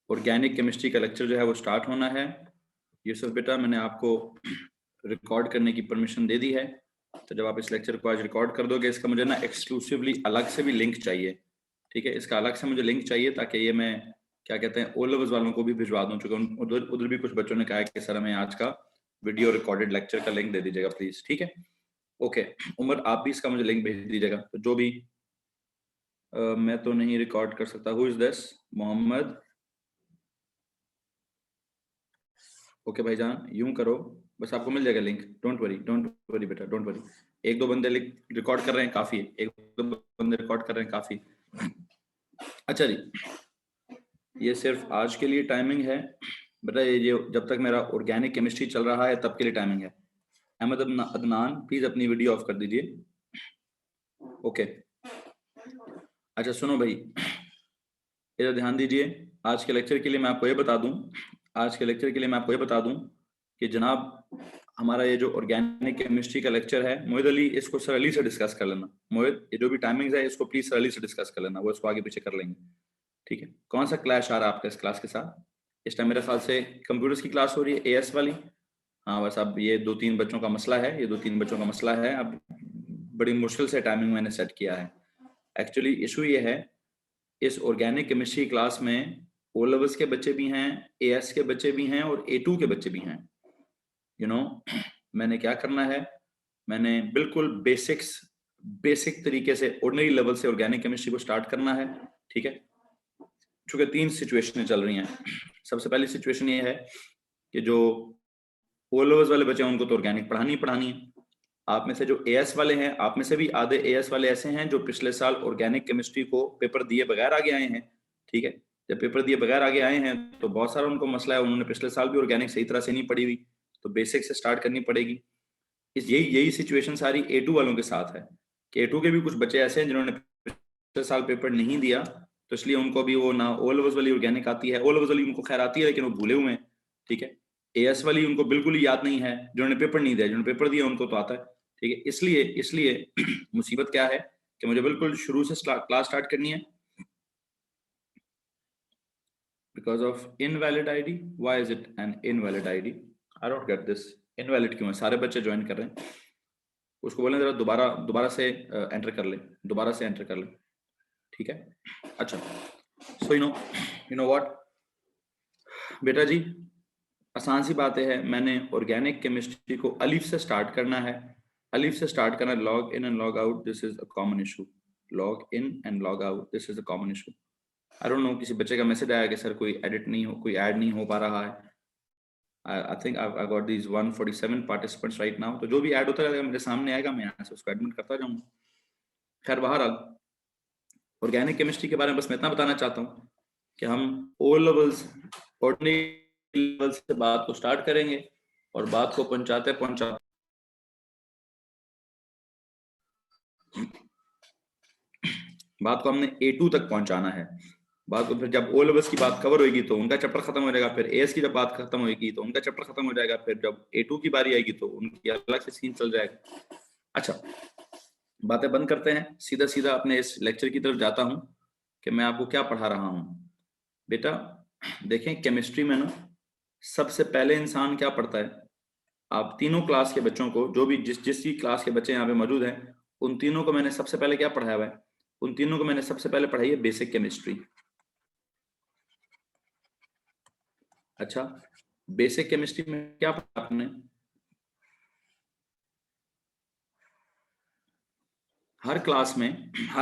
Organic chemistry का lecture जो है वो स्टार्ट होना है। यूसुफ बेटा, मैंने आपको रिकॉर्ड करने की परमिशन दे दी है, तो जब आप इस लेक्चर को आज रिकॉर्ड कर दोगे, इसका मुझे ना एक्सक्लूसिवली अलग से भी लिंक चाहिए, ठीक है। इसका अलग से मुझे लिंक चाहिए ताकि ये मैं क्या कहते हैं ओ लेवल्स वालों को भी भिजवा दूं, चूंकि उधर भी कुछ बच्चों ने कहा है कि सर हमें आज का वीडियो रिकॉर्डेड लेक्चर का लिंक दे दीजिएगा प्लीज, ठीक है। ओके उमर, आप भी इसका मुझे लिंक भेज दीजिएगा। तो जो भी मैं तो नहीं रिकॉर्ड कर सकता। Who is this? Mohammed. Okay भाईजान, यूं करो, बस आपको मिल जाएगा लिंक। डोंट वरी बेटा, डोंट वरी। एक दो बंदे रिकॉर्ड कर रहे हैं, काफी है। एक दो बंदे रिकॉर्ड कर रहे हैं, काफी। अच्छा जी, ये सिर्फ आज के लिए टाइमिंग है बेटा, ये जब तक मेरा ऑर्गेनिक केमिस्ट्री चल रहा है तब के लिए टाइमिंग है। अहमद अदनान प्लीज अपनी वीडियो ऑफ कर दीजिए। ओके अच्छा सुनो भाई, इधर ध्यान दीजिए। आज के लेक्चर के लिए मैं आपको ये बता दूं, कि जनाब हमारा ये जो ऑर्गेनिक केमिस्ट्री का लेक्चर है, मोहित अली इसको सर अली से डिस्कस कर लेना। मोहित, ये जो भी टाइमिंग्स है इसको प्लीज सर अली से डिस्कस कर लेना, वो इसको आगे पीछे कर लेंगे, ठीक है। कौन सा क्लैश आ रहा है आपका इस क्लास के साथ? इस टाइम मेरे ख्याल से कंप्यूटर्स की क्लास हो रही है, एएस वाली। हाँ बस अब ये 2-3 बच्चों का मसला है, अब बड़ी मुश्किल से टाइमिंग मैंने सेट किया है। एक्चुअली इशू ये है, इस ऑर्गेनिक केमिस्ट्री क्लास में ओ लेवल्स के बच्चे भी हैं, एएस के बच्चे भी हैं और A2 के बच्चे भी हैं। यू नो मैंने क्या करना है, मैंने बिल्कुल बेसिक तरीके से ऑर्डिनरी लेवल से ऑर्गेनिक केमिस्ट्री को स्टार्ट करना है, ठीक है। चूंकि 3 सिचुएशनें चल रही हैं। सबसे पहली सिचुएशन ये है कि जो ओ लेवल्स वाले बच्चे हैं उनको तो ऑर्गेनिक पढ़ानी है। आप में से जो एएस वाले हैं, आप में से भी आधे एएस वाले ऐसे हैं जो पिछले साल ऑर्गेनिक केमिस्ट्री को पेपर दिए बगैर आगे आए हैं, ठीक है। जब पेपर दिए बगैर आगे आए हैं तो बहुत सारा उनको मसला है, उन्होंने पिछले साल भी ऑर्गेनिक सही तरह से नहीं पढ़ी हुई, तो बेसिक से स्टार्ट करनी पड़ेगी। यही सिचुएशन सारी A2 वालों के साथ है कि A2 के भी कुछ बच्चे ऐसे हैं जिन्होंने पिछले साल पेपर नहीं दिया, तो इसलिए उनको भी वो ना ओ लेवल्स वाली ऑर्गेनिक आती है, ओ लेवल्स वाली उनको खैर आती है लेकिन वो भूले हुए हैं, ठीक है। एएस वाली उनको बिल्कुल ही याद नहीं है, जिन्होंने पेपर नहीं दिया, जिन्होंने पेपर दिया उनको तो आता है, ठीक है। इसलिए मुसीबत क्या है कि मुझे बिल्कुल शुरू से क्लास स्टार्ट करनी है। Because of invalid ID. Why is it N invalid ID? I don't get this. Invalid क्यों है? सारे बच्चे ज्वाइन कर रहे हैं, उसको बोलें जरा दोबारा से एंटर कर ले, ठीक है। अच्छा सो यू नो व्हाट बेटा जी, आसान सी बात है, मैंने ऑर्गेनिक केमिस्ट्री को अलिफ से स्टार्ट करना है। Log in and log out, this is a common issue. Log in and log out, this is a common issue. I don't know, किसी बच्चे का मैसेज आया कि सर कोई ऐड नहीं हो पा रहा है। I think I got these 147 participants right now, तो जो भी ऐड होता रहेगा मेरे सामने आएगा, मैं यहाँ से उसको एडमिट करता जाऊंगा। खैर बहरहाल ऑर्गेनिक केमिस्ट्री के बारे में बस मैं इतना बताना चाहता हूँ कि हम ओ लेवल्स ऑर्डिनरी लेवल से बात को स्टार्ट करेंगे और बात को पहुंचाते बात को हमने A2 तक पहुंचाना है। बात को फिर जब ओ लेवल्स की बात कवर होगी तो उनका चैप्टर खत्म हो जाएगा, फिर एएस की जब बात खत्म होगी तो उनका चैप्टर खत्म हो जाएगा, फिर जब A2 की बारी आएगी तो उनकी अलग से सीन चल जाएगा। अच्छा बातें बंद करते हैं, सीधा सीधा अपने इस लेक्चर की तरफ जाता हूं कि मैं आपको क्या पढ़ा रहा हूं। बेटा देखें, केमिस्ट्री में ना सबसे पहले इंसान क्या पढ़ता है? आप तीनों क्लास के बच्चों को, जो भी जिस क्लास के बच्चे यहाँ पे मौजूद हैं, उन तीनों को मैंने सबसे पहले क्या पढ़ाया हुआ है? उन तीनों को मैंने सबसे पहले पढ़ाई है बेसिक केमिस्ट्री। अच्छा बेसिक केमिस्ट्री में क्या पढ़ा आपने? हर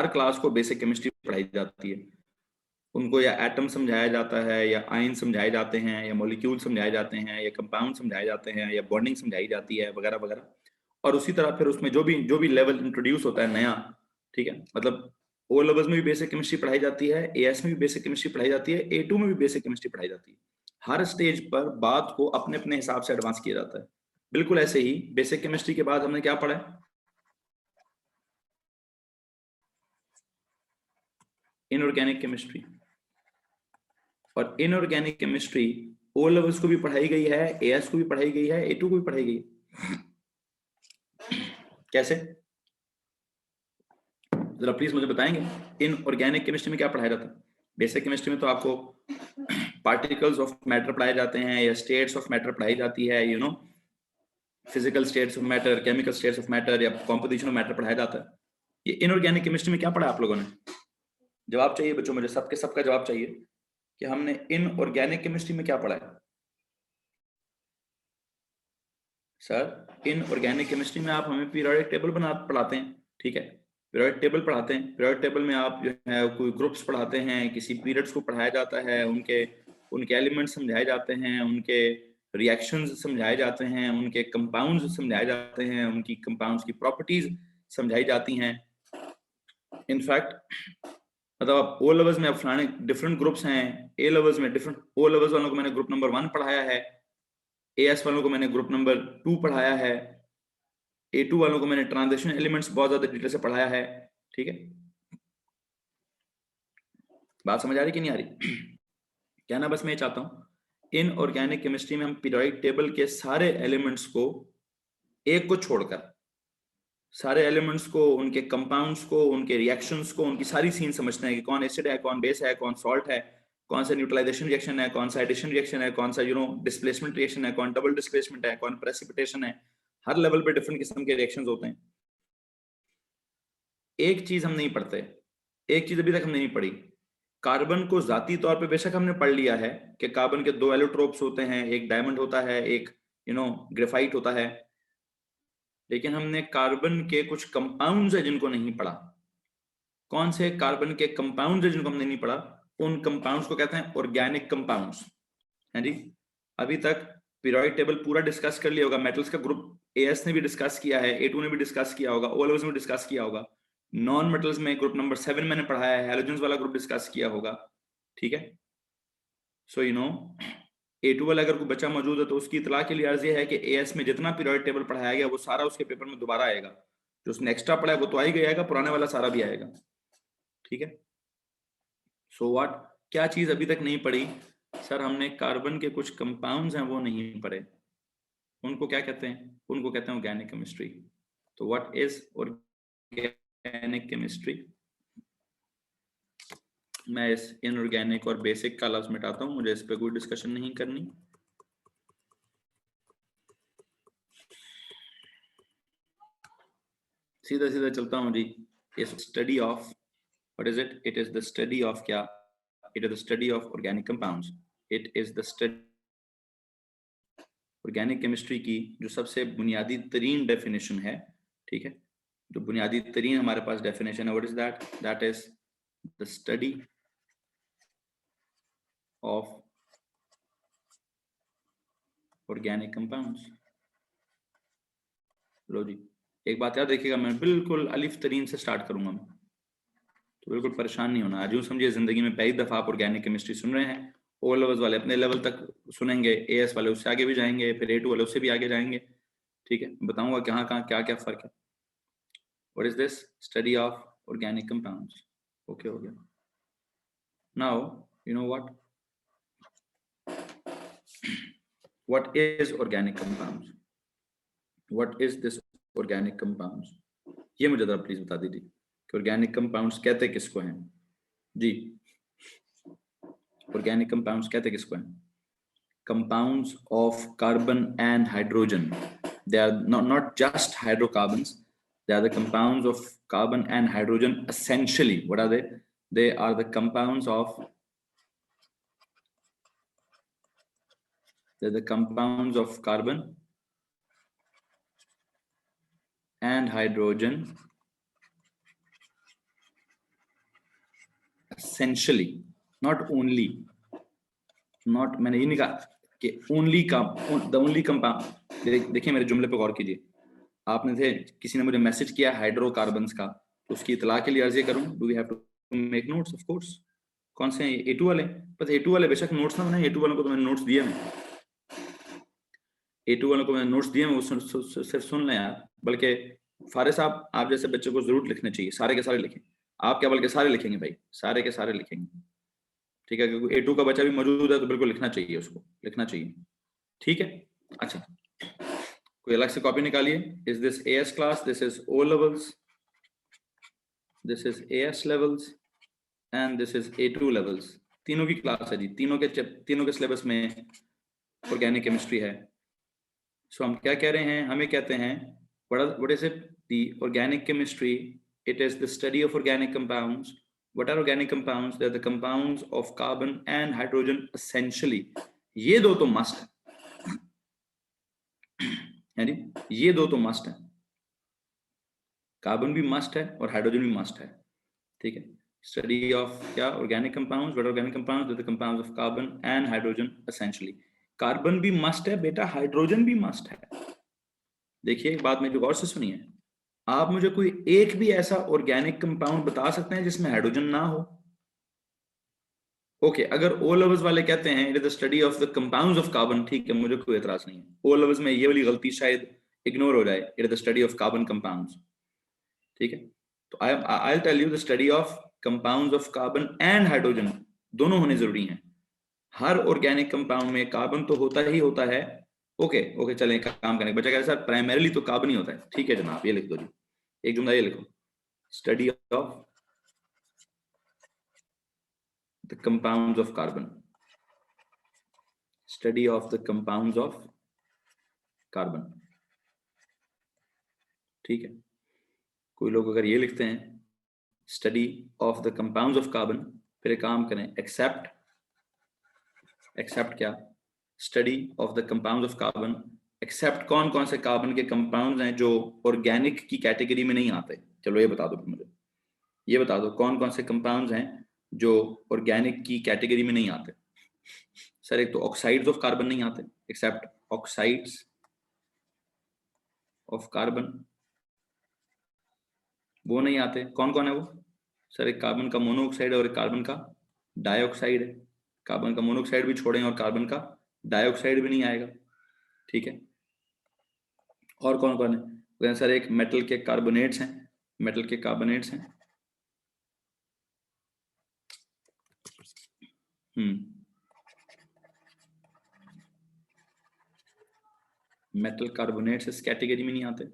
क्लास को बेसिक केमिस्ट्री पढ़ाई जाती है। उनको या एटम समझाया जाता है, या आयन समझाए जाते हैं, या मॉलिक्यूल समझाए जाते हैं, या कंपाउंड समझाए जाते हैं, या बॉन्डिंग समझाई जाती है, वगैरह वगैरह। और उसी तरह फिर उसमें जो भी लेवल इंट्रोड्यूस होता है नया, ठीक है, मतलब ओ लेवल्स में भी बेसिक केमिस्ट्री पढ़ाई जाती है, एएस में भी बेसिक केमिस्ट्री पढ़ाई जाती है, A2 में भी बेसिक केमिस्ट्री पढ़ाई जाती है। हर स्टेज पर बात को अपने अपने हिसाब से एडवांस किया जाता है। बिल्कुल ऐसे ही बेसिक केमिस्ट्री के बाद हमने क्या पढ़ा है? Inorganic chemistry. और इनऑर्गेनिक केमिस्ट्री ओ लेवल्स को भी पढ़ाई गई है, एएस को भी पढ़ाई गई है, A2 को भी पढ़ाई गई है। कैसे? जरा प्लीज मुझे बताएंगे, इन ऑर्गेनिक केमिस्ट्री में क्या पढ़ाया जाता है? बेसिक केमिस्ट्री में तो आपको पार्टिकल्स ऑफ मैटर पढ़ाए जाते हैं या स्टेट्स ऑफ मैटर पढ़ाई जाती है, you no, physical states of matter, chemical states of matter या कॉम्पोजिशन ऑफ मैटर पढ़ाया जाता है। ये इनऑर्गेनिक केमिस्ट्री में क्या पढ़ा आप लोगों ने? जवाब चाहिए बच्चों, मुझे सबका जवाब चाहिए कि हमने इनऑर्गेनिक केमिस्ट्री में क्या पढ़ा है। सर इनऑर्गेनिक केमिस्ट्री में आप हमें पीरियोडिक टेबल पढ़ाते हैं, ठीक है, पीरियोडिक टेबल पढ़ाते हैं। पीरियोडिक टेबल में आप जो है कोई ग्रुप्स पढ़ाते हैं, किसी पीरियड्स को पढ़ाया जाता है, उनके एलिमेंट्स समझाए जाते हैं, उनके रिएक्शंस समझाए जाते हैं, उनके कंपाउंड्स समझाए जाते हैं, उनकी कंपाउंड्स की प्रॉपर्टीज समझाई जाती हैं। इनफैक्ट मतलब आप ओ लेवल्स में आप फलाने डिफरेंट ग्रुप्स हैं, ए लेवल्स में डिफरेंट, ओ लेवल्स वालों को मैंने ग्रुप नंबर 1 पढ़ाया है, एएस वालों को मैंने ग्रुप नंबर 2 पढ़ाया है, A2 वालों को मैंने ट्रांजिशन एलिमेंट्स बहुत ज्यादा डिटेल से पढ़ाया है, ठीक है। बात समझ आ रही कि नहीं आ रही? कहना बस मैं ये चाहता हूं इनऑर्गेनिक केमिस्ट्री में हम पीरियोडिक टेबल के सारे एलिमेंट्स को, एक को छोड़कर सारे एलिमेंट्स को, उनके कंपाउंड्स को, उनके रिएक्शंस को, उनकी सारी सीन समझते हैं कि कौन एसिड है, कौन बेस है, कौन सॉल्ट है, कौन सा न्यूट्रलाइजेशन रिएक्शन है, कौन सा एडिशन रिएक्शन है, कौन सा डिस्प्लेसमेंट रिएक्शन है, कौन डबल डिस्प्लेसमेंट है, कौन प्रेसिपिटेशन है। हर लेवल पे डिफरेंट किस्म के रिएक्शंस होते हैं। एक चीज हम नहीं पढ़ते, एक चीज अभी तक हमने नहीं पढ़ी, कार्बन को जाती तौर पे बेशक हमने पढ़ लिया है कि कार्बन के 2 एलोट्रोप्स होते हैं, एक डायमंड होता है, एक ग्रेफाइट होता है, लेकिन हमने कार्बन के कुछ कंपाउंड्स है जिनको नहीं पढ़ा। कौन से कार्बन के कंपाउंड्स है जिनको हमने नहीं पढ़ा? उन कंपाउंड्स को कहते हैं ऑर्गेनिक कंपाउंड्स, है जी। अभी तक पीरियोडिक टेबल पूरा डिस्कस कर लिया होगा, मेटल्स का ग्रुप एएस ने भी डिस्कस किया है, A2 ने भी डिस्कस किया होगा, ओ लेवल्स में डिस्कस किया होगा। नॉन मेटल्स में ग्रुप नंबर 7 मैंने पढ़ाया है, हैलोजेंस वाला ग्रुप डिस्कस किया होगा, ठीक है। सो A2 वाला अगर कोई बच्चा मौजूद है तो उसकी इतला के लिए अर्ज है कि एएस में जितना पीरियोडिक टेबल पढ़ाया गया वो सारा उसके पेपर में दोबारा आएगा। जो उसने एक्स्ट्रा पढ़ा है वो तो आ ही गया, पुराने वाला सारा भी आएगा, ठीक है। सो व्हाट, क्या चीज अभी तक नहीं पढ़ी? सर हमने कार्बन के कुछ कंपाउंड्स हैं वो नहीं पढ़े, उनको क्या कहते हैं? उनको कहते हैं ऑर्गेनिक केमिस्ट्री। तो व्हाट इज ऑर्गेनिक केमिस्ट्री? मैं इस इनऑर्गेनिक और बेसिक का लफ्ज मिटाता हूं, मुझे इस पे कोई डिस्कशन नहीं करनी। सीधा सीधा चलता हूं जी। इस study of, what is it? It is the study of क्या? It is the study of organic compounds. It is the study organic chemistry की जो सबसे बुनियादी तरीन डेफिनेशन है, ठीक है, जो बुनियादी तरीन हमारे पास डेफिनेशन है, what is that? That is the study of organic compounds. लो जी, एक बात याद रखिएगा, मैं बिल्कुल अलिफ तरीन से स्टार्ट करूंगा मैं, तो बिल्कुल परेशान नहीं होना। आज यूं समझिए जिंदगी में पहली दफा आप ऑर्गेनिक केमिस्ट्री सुन रहे हैं, ओ लेवल्स वाले अपने लेवल तक सुनेंगे, एएस वाले उससे आगे भी जाएंगे, फिर A2 वाले उससे भी आगे जाएंगे, ठीक है। बताऊंगा कहाँ क्या क्या फर्क है। What is this? Study of organic compounds. Okay हो गया। Now you know what is organic compounds? What is this organic compounds? ये मुझे जरा प्लीज बता दीजिए कि ऑर्गेनिक कंपाउंड्स कहते किसको हैं जी? ऑर्गेनिक कंपाउंड्स कहते किसको हैं? Compounds of carbon and hydrogen. They are not just hydrocarbons, they are the compounds of carbon and hydrogen essentially. What are they? They are the compounds of, they're the compounds of carbon and hydrogen essentially, not only, not, मैंने ये नहीं कहा कि only का, the only compound. देखिए मेरे जुमले पे गौर कीजिए, आपने थे किसी ने मुझे मैसेज किया हाइड्रोकार्बन्स का, तो उसकी इतला के लिए अर्ज करूं, do we have to make notes? Of course. कौन से? A2 वाले? बस A2 वाले बेशक नोट्स ना बनाए, A2 वालों को तो मैंने नोट्स दिए, मैं A2 वालों को मैंने नोट्स दिए, मैं सिर्फ सुन लें यार। बल्कि फारे साहब आप जैसे बच्चे को जरूर लिखने चाहिए, सारे के सारे लिखें। आप क्या बल्कि सारे लिखेंगे भाई, सारे के सारे लिखेंगे, ठीक है, क्योंकि A2 का बच्चा भी मौजूद है तो बिल्कुल लिखना चाहिए, उसको लिखना चाहिए, ठीक है। अच्छा, कोई अलग से कॉपी निकालिए। Is this AS class, this is O levels, this is AS levels and this is A2 levels. तीनों की क्लास है जी, तीनों के सिलेबस में ऑर्गेनिक केमिस्ट्री है। सो हम क्या कह रहे हैं, हमें कहते हैं what is it, the organic chemistry, it is the study of organic compounds. What are organic compounds? They are the compounds of carbon and hydrogen essentially. ये दो तो मस्ट है जी, ये दो तो मस्ट है, कार्बन भी मस्ट है और हाइड्रोजन भी मस्ट है, ठीक है। स्टडी ऑफ क्या, organic compounds, what organic compounds, the compounds of carbon and hydrogen essentially. Carbon भी मस्ट है बेटा, हाइड्रोजन भी मस्ट है। देखिए एक बात मेरी गौर से सुनिए, आप मुझे कोई एक भी ऐसा ऑर्गेनिक कंपाउंड बता सकते हैं जिसमें हाइड्रोजन ना हो? ओके, अगर ओ लेवल्स वाले कहते हैं it is the study of the compounds of carbon, ठीक है, मुझे कोई एतराज नहीं है। ओ लेवल्स में ये वाली गलती शायद इग्नोर हो जाए, it is the study of carbon compounds, ठीक है। तो I will tell you the study of compounds of carbon and hydrogen, दोनों होने जरूरी हैं। हर ऑर्गेनिक कंपाउंड में कार्बन तो होता ही होता है। ओके ओके, चलें एक काम करें, बच्चा कह रहा है सर प्राइमरीली तो कार्बन ही होता है, ठीक है जनाब, ये लिख दो जी, एक जुमला ये लिखो, study of the compounds of carbon, study of the compounds of carbon, ठीक है। कोई लोग अगर ये लिखते हैं study of the compounds of carbon, फिर एक काम करें, एक्सेप्ट क्या, study of the compounds of carbon, except कौन कौन से कार्बन के कंपाउंड्स हैं जो ऑर्गेनिक की कैटेगरी में नहीं आते। चलो ये बता दो मुझे, ये बता दो कौन कौन से कंपाउंड्स हैं जो ऑर्गेनिक की कैटेगरी में नहीं आते। सर एक तो ऑक्साइड्स ऑफ कार्बन नहीं आते, एक्सेप्ट ऑक्साइड्स ऑफ कार्बन, वो नहीं आते। कौन कौन है वो? सर एक कार्बन का मोनोऑक्साइड और एक कार्बन का डाइऑक्साइड है, कार्बन का मोनोऑक्साइड भी छोड़ें और कार्बन का डाइऑक्साइड भी नहीं आएगा, ठीक है। और कौन कौन है? सर एक मेटल के कार्बोनेट्स हैं, मेटल के कार्बोनेट्स हैं, मेटल कार्बोनेट्स इस कैटेगरी में नहीं आते।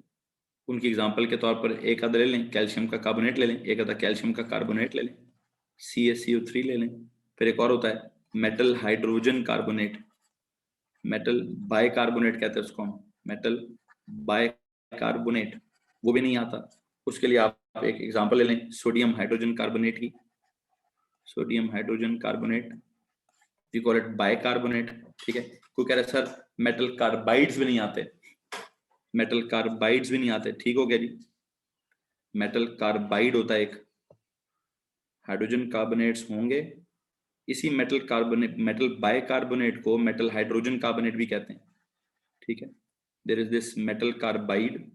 उनकी एग्जांपल के तौर पर एक आधा ले लें, कैल्शियम का कार्बोनेट ले लें, एक आधा कैल्शियम का कार्बोनेट ले लें, CaCO3 ले लें। फिर एक और होता है metal hydrogen carbonate, metal bicarbonate कहते हैं उसको हम, मेटल बाइकार्बोनेट, वो भी नहीं आता। उसके लिए आप एक एग्जांपल ले लें सोडियम हाइड्रोजन कार्बोनेट की, sodium hydrogen carbonate, we call it bicarbonate, ठीक है। कोई कह रहा है सर मेटल कार्बाइड्स भी नहीं आते, मेटल कार्बाइड्स भी नहीं आते, ठीक हो गया जी। मेटल कार्बाइड होता है एक, हाइड्रोजन कार्बोनेट्स होंगे, इसी मेटल कार्बोनेट, मेटल बाइकार्बोनेट को मेटल हाइड्रोजन कार्बोनेट भी कहते हैं, ठीक है। There is this metal carbide,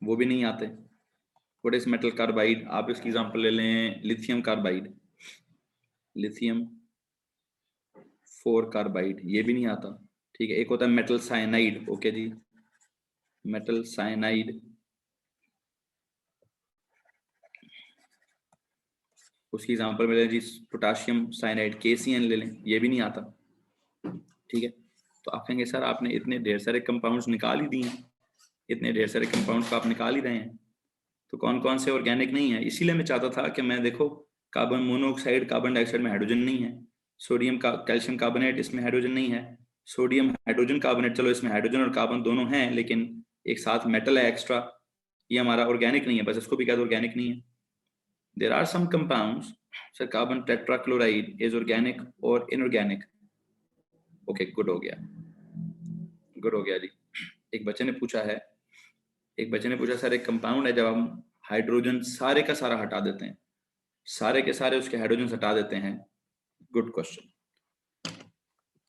वो भी नहीं आते। What is metal carbide? आप इसकी एग्जांपल ले लें लिथियम कार्बाइड, लिथियम 4 कार्बाइड, ये भी नहीं आता, ठीक है। एक होता है मेटल साइनाइड, ओके जी, मेटल साइनाइड, उसकी एग्जांपल में ले जी पोटाशियम साइनाइड, KCN ले लें, ये भी नहीं आता, ठीक है। तो आप कहेंगे सर आपने इतने ढेर सारे कंपाउंड्स निकाल ही दिए, इतने ढेर सारे कंपाउंड्स को आप निकाल ही रहे हैं, तो कौन कौन से ऑर्गेनिक नहीं है? इसीलिए मैं चाहता था कि मैं देखो कार्बन मोनोऑक्साइड, कार्बन डाइऑक्साइड में हाइड्रोजन नहीं है, सोडियम का कैल्शियम कार्बोनेट, इसमें हाइड्रोजन नहीं है, सोडियम हाइड्रोजन कार्बोनेट, चलो इसमें हाइड्रोजन और कार्बन दोनों हैं लेकिन एक साथ मेटल है एक्स्ट्रा, ये हमारा ऑर्गेनिक नहीं है, बस इसको भी कह दो ऑर्गेनिक नहीं है। There are some compounds, sir carbon tetrachloride is organic और इनऑर्गेनिक, ओके गुड हो गया, गुड हो गया जी। एक बच्चे ने पूछा है, एक बच्चे ने पूछा सर एक कंपाउंड है जब हम हाइड्रोजन सारे का सारा हटा देते हैं, सारे के सारे उसके हाइड्रोजन हटा देते हैं, गुड क्वेश्चन।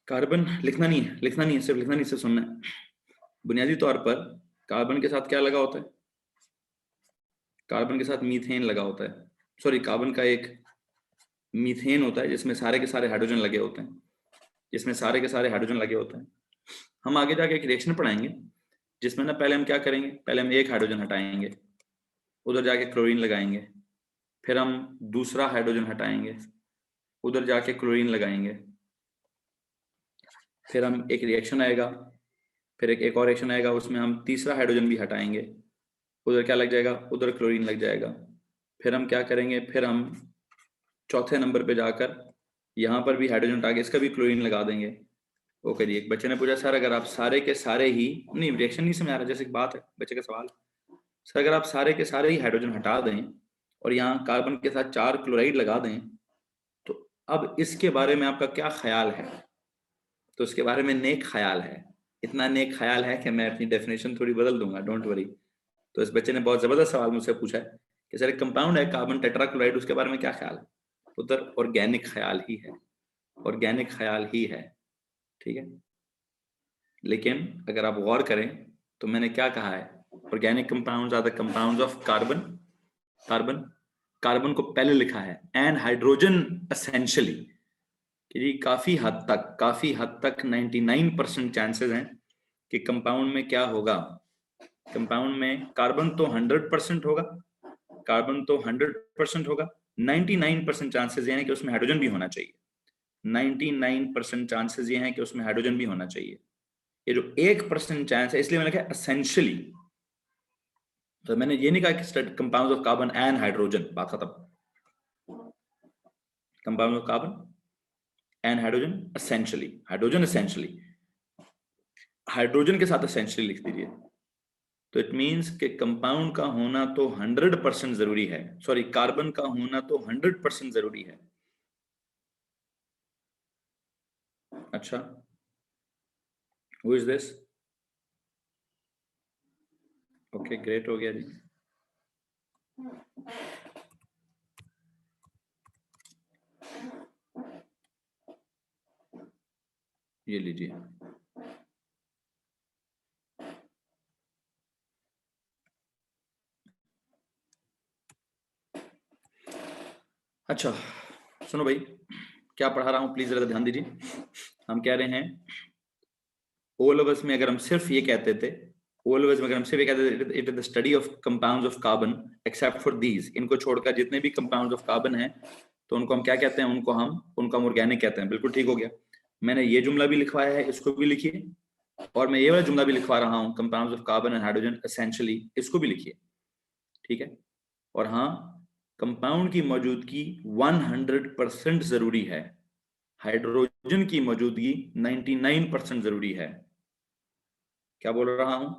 कार्बन लिखना नहीं है, लिखना नहीं है, सिर्फ लिखना नहीं, सिर्फ सुनना है। बुनियादी तौर पर कार्बन के साथ क्या लगा होता है? कार्बन के साथ मीथेन लगा होता है, सॉरी कार्बन का एक मीथेन होता है जिसमें सारे के सारे हाइड्रोजन लगे होते हैं, जिसमें सारे के सारे हाइड्रोजन लगे होते हैं। हम आगे जाके एक रिएक्शन पढ़ाएंगे जिसमें ना पहले हम क्या करेंगे, पहले हम एक हाइड्रोजन हटाएंगे, उधर जाके क्लोरीन लगाएंगे, फिर हम दूसरा हाइड्रोजन हटाएंगे, उधर जाके क्लोरीन लगाएंगे, फिर हम एक रिएक्शन आएगा, फिर एक और रिएक्शन आएगा, उसमें हम तीसरा हाइड्रोजन भी हटाएंगे, उधर क्या लग जाएगा, उधर क्लोरीन लग जाएगा। फिर हम क्या करेंगे, फिर हम चौथे नंबर पे जाकर यहाँ पर भी हाइड्रोजन हटा के इसका भी क्लोरीन लगा देंगे। ओके जी, एक बच्चे ने पूछा सर अगर आप सारे के सारे ही, नहीं रिएक्शन नहीं समझ आ रहा, जैसे बात है बच्चे का सवाल, सर अगर आप सारे के सारे ही हाइड्रोजन हटा दें और यहाँ कार्बन के साथ 4 क्लोराइड लगा दें तो अब इसके बारे में आपका क्या ख्याल है? तो इसके बारे में नेक ख्याल है, इतना नेक ख्याल है कि मैं अपनी डेफिनेशन थोड़ी बदल दूंगा, डोंट वरी। तो इस बच्चे ने बहुत जबरदस्त सवाल मुझसे पूछा है कि सर एक कंपाउंड है कार्बन टेट्राक्लोराइड, उसके बारे में क्या ख्याल है? उधर ऑर्गेनिक ख्याल ही है, ऑर्गेनिक ख्याल ही है, ठीक है। लेकिन अगर आप गौर करें तो मैंने क्या कहा है, organic compounds are the compounds of carbon, carbon, carbon को पहले लिखा है एंड हाइड्रोजन एसेंशियली, कि जी काफी हद तक 99% चांसेस हैं कि कंपाउंड में क्या होगा, कंपाउंड में कार्बन तो 100% होगा, कार्बन तो 100% होगा, 99% चांसेस ये हैं कि उसमें हाइड्रोजन भी होना चाहिए, 99% चांसेस ये हैं कि उसमें हाइड्रोजन भी होना चाहिए। ये जो 1% चांस है, इसलिए मैंने कहा एसेंशियली, तो मैंने ये नहीं कहा कि compounds of carbon and hydrogen, बात खत्म। Compound of carbon and hydrogen essentially, hydrogen essentially, hydrogen के साथ एसेंशियली लिख दीजिए। तो इट मींस कि कंपाउंड का होना तो 100% जरूरी है, सॉरी कार्बन का होना तो 100% जरूरी है। अच्छा, who is this? Okay great, हो गया जी। ये लीजिए, अच्छा सुनो भाई, क्या पढ़ा रहा हूं प्लीज जरा ध्यान दीजिए। हम कह रहे हैं ओलवस में अगर हम सिर्फ ये कहते थे, ओलवस में अगर हम सिर्फ ये कहते थे it is the study of compounds of carbon except for these, इनको छोड़कर जितने भी कंपाउंड्स ऑफ कार्बन हैं तो उनको हम क्या कहते हैं, उनको हम ऑर्गेनिक कहते हैं। बिल्कुल ठीक हो गया, मैंने ये जुमला भी लिखवाया है, इसको भी लिखिए, और मैं ये वाला जुमला भी लिखवा रहा हूँ compounds of carbon and hydrogen essentially, इसको भी लिखिए, ठीक है। और हाँ, कंपाउंड की मौजूदगी 100% जरूरी है, हाइड्रोजन की मौजूदगी 99% जरूरी है। क्या बोल रहा हूं?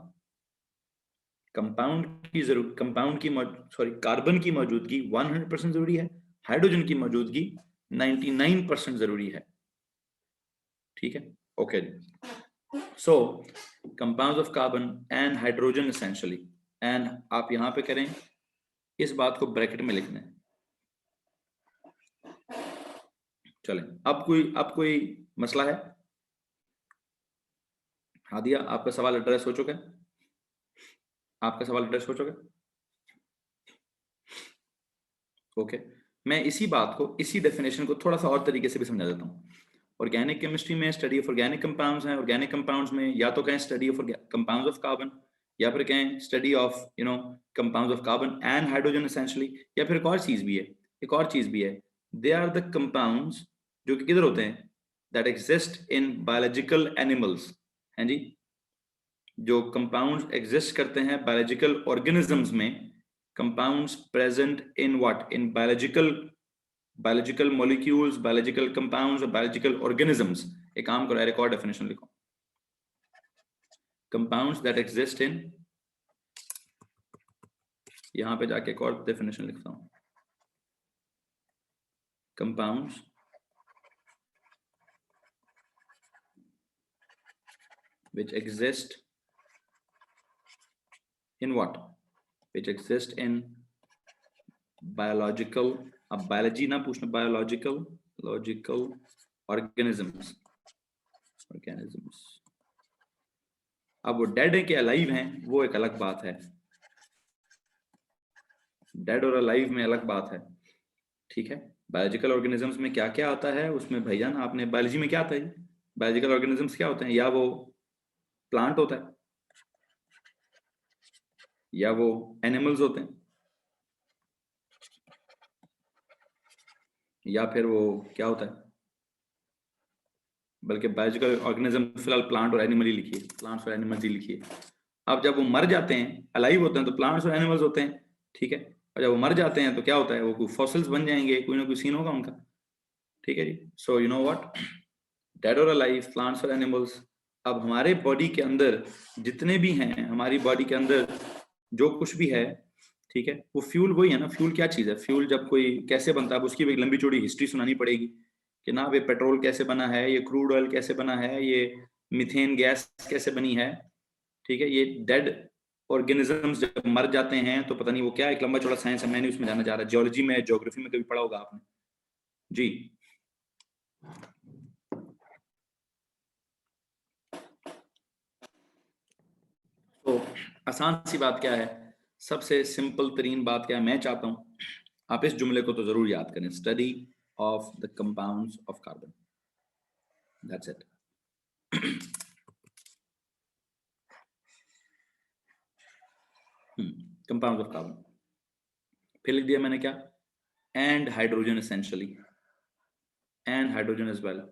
कंपाउंड की सॉरी कार्बन की मौजूदगी 100% जरूरी है, हाइड्रोजन की मौजूदगी 99% जरूरी है, ठीक है। Okay, so compounds of carbon and hydrogen essentially, and आप यहां पे करें, इस बात को ब्रैकेट में लिखना है। चलें, अब कोई मसला है? हादिया, आपका सवाल एड्रेस हो चुका है, आपका सवाल एड्रेस हो चुका है? ओके, मैं इसी बात को, इसी डेफिनेशन को थोड़ा सा और तरीके से भी समझा देता हूँ। ऑर्गेनिक केमिस्ट्री में स्टडी ऑफ ऑर्गेनिक कंपाउंड्स हैं, ऑर्गेनिक कंपाउंड्स में या तो कहें study of compounds of carbon, या फिर कहें study of compounds of carbon and hydrogen essentially, या फिर एक और चीज भी है, एक और चीज भी है, दे आर द कंपाउंड्स जो कि किधर होते हैं, that exist in biological animals, हैं जी, जो कंपाउंड्स एग्जिस्ट करते हैं बायोलॉजिकल ऑर्गेनिजम्स में, compounds present in what, in biological molecules, biological compounds और बायोलॉजिकल ऑर्गेनिजम्स। एक काम करो, एक और डेफिनेशन लिखो, कंपाउंड्स दैट एग्जिस्ट इन, यहां पे जाके एक और डेफिनेशन लिखता हूं, compounds which exist in what, which exist in biological, अब बायोलॉजी ना पूछना, लॉजिकल ऑर्गेनिजम्स, अब वो डेड है कि अलाइव हैं वो एक अलग बात है, डेड और अलाइव में अलग बात है, ठीक है। बायोलॉजिकल ऑर्गेनिजम्स में क्या क्या आता है उसमें भैया, आपने बायोलॉजी में क्या आता है, बायोलॉजिकल ऑर्गेनिजम्स क्या होते हैं, या वो प्लांट होता है, या वो एनिमल्स होते हैं, या फिर वो क्या होता है, बल्कि बायोलॉजिकल ऑर्गेनिज्म फिलहाल प्लांट और एनिमल ही लिखिए, प्लांट्स और एनिमल्स ही लिखिए। अब जब वो मर जाते हैं, अलाइव होते हैं, तो प्लांट्स और एनिमल्स होते हैं, ठीक है। और जब वो मर जाते हैं तो क्या होता है, वो फॉसिल्स बन जाएंगे, कोई ना कोई सीन होगा उनका। ठीक है जी। So you know what, dead और अलाइव, प्लांट्स और एनिमल्स। अब हमारे बॉडी के अंदर जितने भी हैं, हमारी बॉडी के अंदर जो कुछ भी है, ठीक है, वो फ्यूल वही है ना। फ्यूल क्या चीज है, फ्यूल जब कोई कैसे बनता है, उसकी भी एक लंबी चौड़ी हिस्ट्री सुनानी पड़ेगी कि ना ये पेट्रोल कैसे बना है, ये क्रूड ऑयल कैसे बना है, ये मीथेन गैस कैसे बनी है। ठीक है, ये डेड ऑर्गेनिजम्स जब मर जाते हैं तो पता नहीं वो क्या, एक लंबा चौड़ा साइंस है, मैं नहीं उसमें जाना चाह रहा। जियोलॉजी में, ज्योग्राफी में कभी पढ़ा होगा आपने जी। तो आसान सी बात क्या है, सबसे सिंपल तरीन बात क्या है, मैं चाहता हूं आप इस जुमले को तो जरूर याद करें, study of the compounds of carbon, that's it. Compounds of carbon, फिर लिख दिया मैंने क्या, and hydrogen essentially, and hydrogen as well,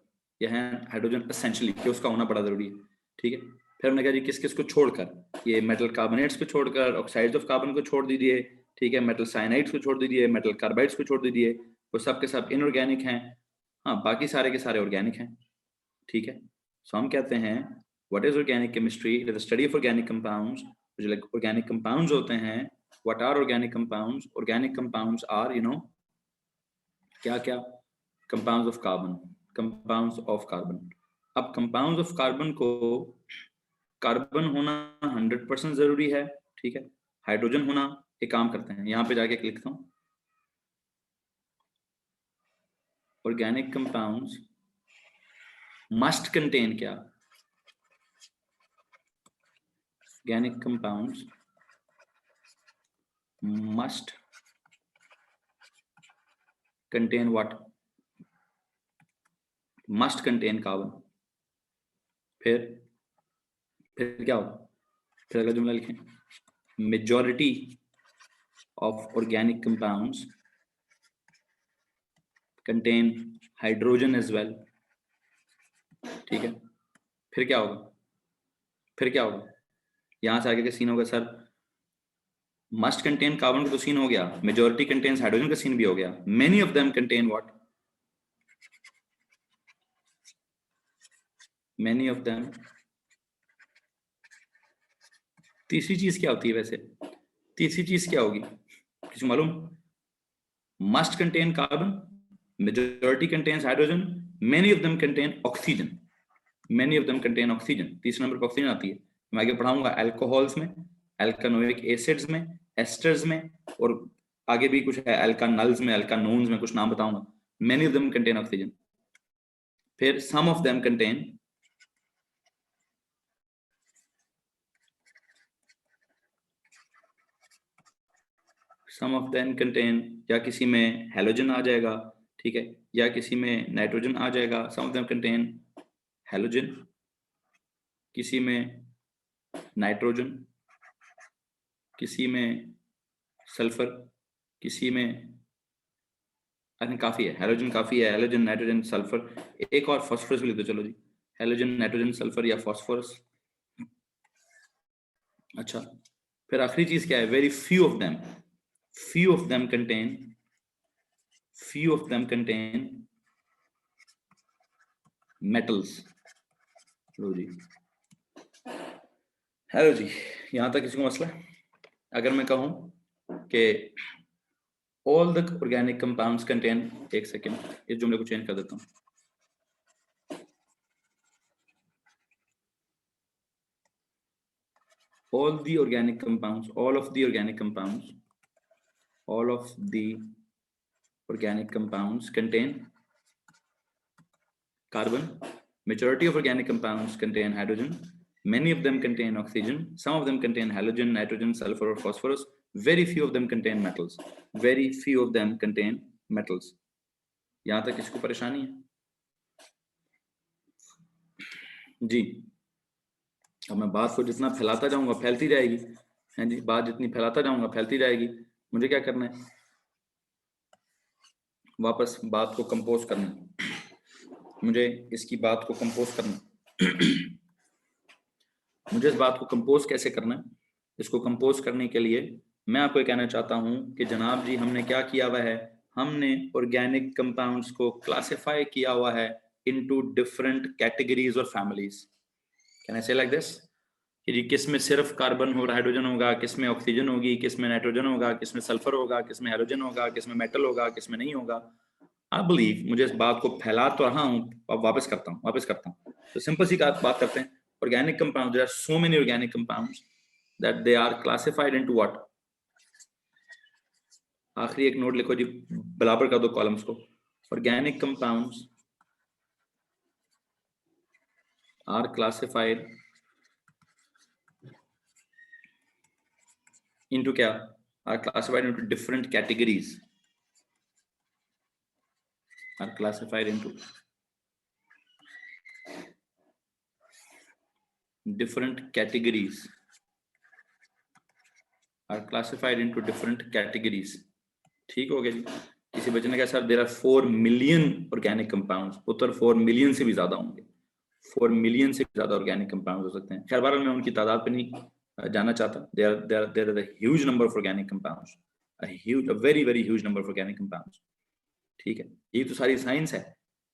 ये है हाइड्रोजन एसेंशियली, कि उसका होना बड़ा जरूरी है। ठीक है, फिर हमने कहा जी किस किस को छोड़कर, ये मेटल कार्बोनेट्स को छोड़कर, ऑक्साइड्स ऑफ कार्बन को छोड़ दीजिए, ठीक है, मेटल साइनाइड्स को छोड़ दीजिए, मेटल कार्बाइड्स को छोड़ दीजिए, वो सब के सब इनऑर्गेनिक हैं। हाँ, बाकी सारे के सारे ऑर्गेनिक हैं। ठीक है, सो हम कहते हैं what is organic chemistry, it is the study of organic compounds. जो लाइक ऑर्गेनिक कंपाउंड्स होते हैं, what are organic compounds, organic compounds are, you know, क्या क्या, compounds of carbon, compounds of carbon. अब कंपाउंड्स ऑफ कार्बन को, carbon होना 100% जरूरी है, ठीक है, हाइड्रोजन होना, एक काम करते हैं यहां पे जाके लिखता हूं, ऑर्गेनिक कंपाउंड्स मस्ट कंटेन क्या, organic compounds must contain what, must contain carbon. फिर क्या होगा, फिर अगला जुमला लिखें, majority of organic compounds contain hydrogen as well. ठीक है, फिर क्या होगा, फिर क्या होगा, यहां से आगे का सीन होगा सर, मस्ट कंटेन कार्बन का तो सीन हो गया, मेजॉरिटी कंटेन्स हाइड्रोजन का सीन भी हो गया, many of them contain what, many of them. तीसरी चीज क्या होती है वैसे, तीसरी चीज क्या होगी, किसी को मालूम, must contain carbon, majority contains hydrogen, many of them contain oxygen, many of them contain oxygen, तीसरे नंबर पर ऑक्सीजन आती है। मैं आगे पढ़ाऊंगा अल्कोहल्स में, अल्कानोइक एसिड्स में, एस्टर्स में, और आगे भी कुछ है अल्कानल्स में, अल्कानोन्स में, कुछ नाम बताऊंगा। Many of them contain oxygen. फिर some of them contain, some of them contain, या किसी में हेलोजन आ जाएगा, ठीक है, या किसी में नाइट्रोजन आ जाएगा, सम ऑफ देम कंटेन हेलोजन, किसी में नाइट्रोजन, किसी में सल्फर, किसी में, आई थिंक काफी है, हेलोजन काफी है, हेलोजन नाइट्रोजन सल्फर, एक और फास्फोरस भी लिख दो, चलो जी, हेलोजन नाइट्रोजन सल्फर या फास्फोरस। अच्छा, फिर आखिरी चीज क्या है, very few of them, few of them contain, few of them contain metals। लो जी, हेलो जी, यहां तक किसी को मसला, अगर मैं कहूं कि all the organic compounds contain, एक सेकेंड इस जुमले को चेंज कर देता हूं, all the organic compounds, all of the organic compounds, all of the organic compounds contain carbon, majority of organic compounds contain hydrogen, many of them contain oxygen, some of them contain halogen, nitrogen, sulfur or phosphorus, very few of them contain metals, very few of them contain metals। यहां तक किसको परेशानी है जी। अब मैं बात को जितना फैलाता जाऊंगा फैलती जाएगी, है जी, बात जितनी फैलाता जाऊंगा फैलती जाएगी। मुझे क्या करना है, वापस बात को कंपोज करना है, मुझे इसकी बात को कंपोज करना मुझे इस बात को कंपोज कैसे करना है, इसको कंपोज करने के लिए मैं आपको ये कहना चाहता हूं कि जनाब जी हमने क्या किया हुआ है, हमने ऑर्गेनिक कंपाउंड्स को क्लासिफाई किया हुआ है इनटू डिफरेंट कैटेगरीज और फैमिलीज। कैन आई से लाइक दिस कि जी किस में सिर्फ कार्बन और हाइड्रोजन होगा, किस में ऑक्सीजन होगी, किस में नाइट्रोजन होगा, किस में सल्फर होगा, किस में हाइड्रोजन होगा, किस में मेटल होगा, किस में नहीं होगा। आई बिलीव, मुझे इस बात को फैला तो रहा हूँ, अब वापस करता हूँ। तो सिंपल सी बात करते हैं। Organic compound, there are so many organic compounds that they are classified into what. आखिरी एक नोट लिखो जी, बराबर कर दो कॉलम्स को। Organic compounds are classified into क्या, are classified into different categories, are classified into different categories, are classified into different categories। ठीक हो गया जी। किसी बच्चे ने कहा sir there are 4 million organic compounds, उत्तर 4 मिलियन से भी ज्यादा होंगे, 4 मिलियन से भी ज्यादा ऑर्गेनिक कंपाउंड्स हो सकते हैं। खैर बहरहाल मैं उनकी तादाद पे नहीं जाना चाहता। There are a huge number of organic compounds, a very very huge number of organic compounds. ठीक है, ये तो सारी साइंस है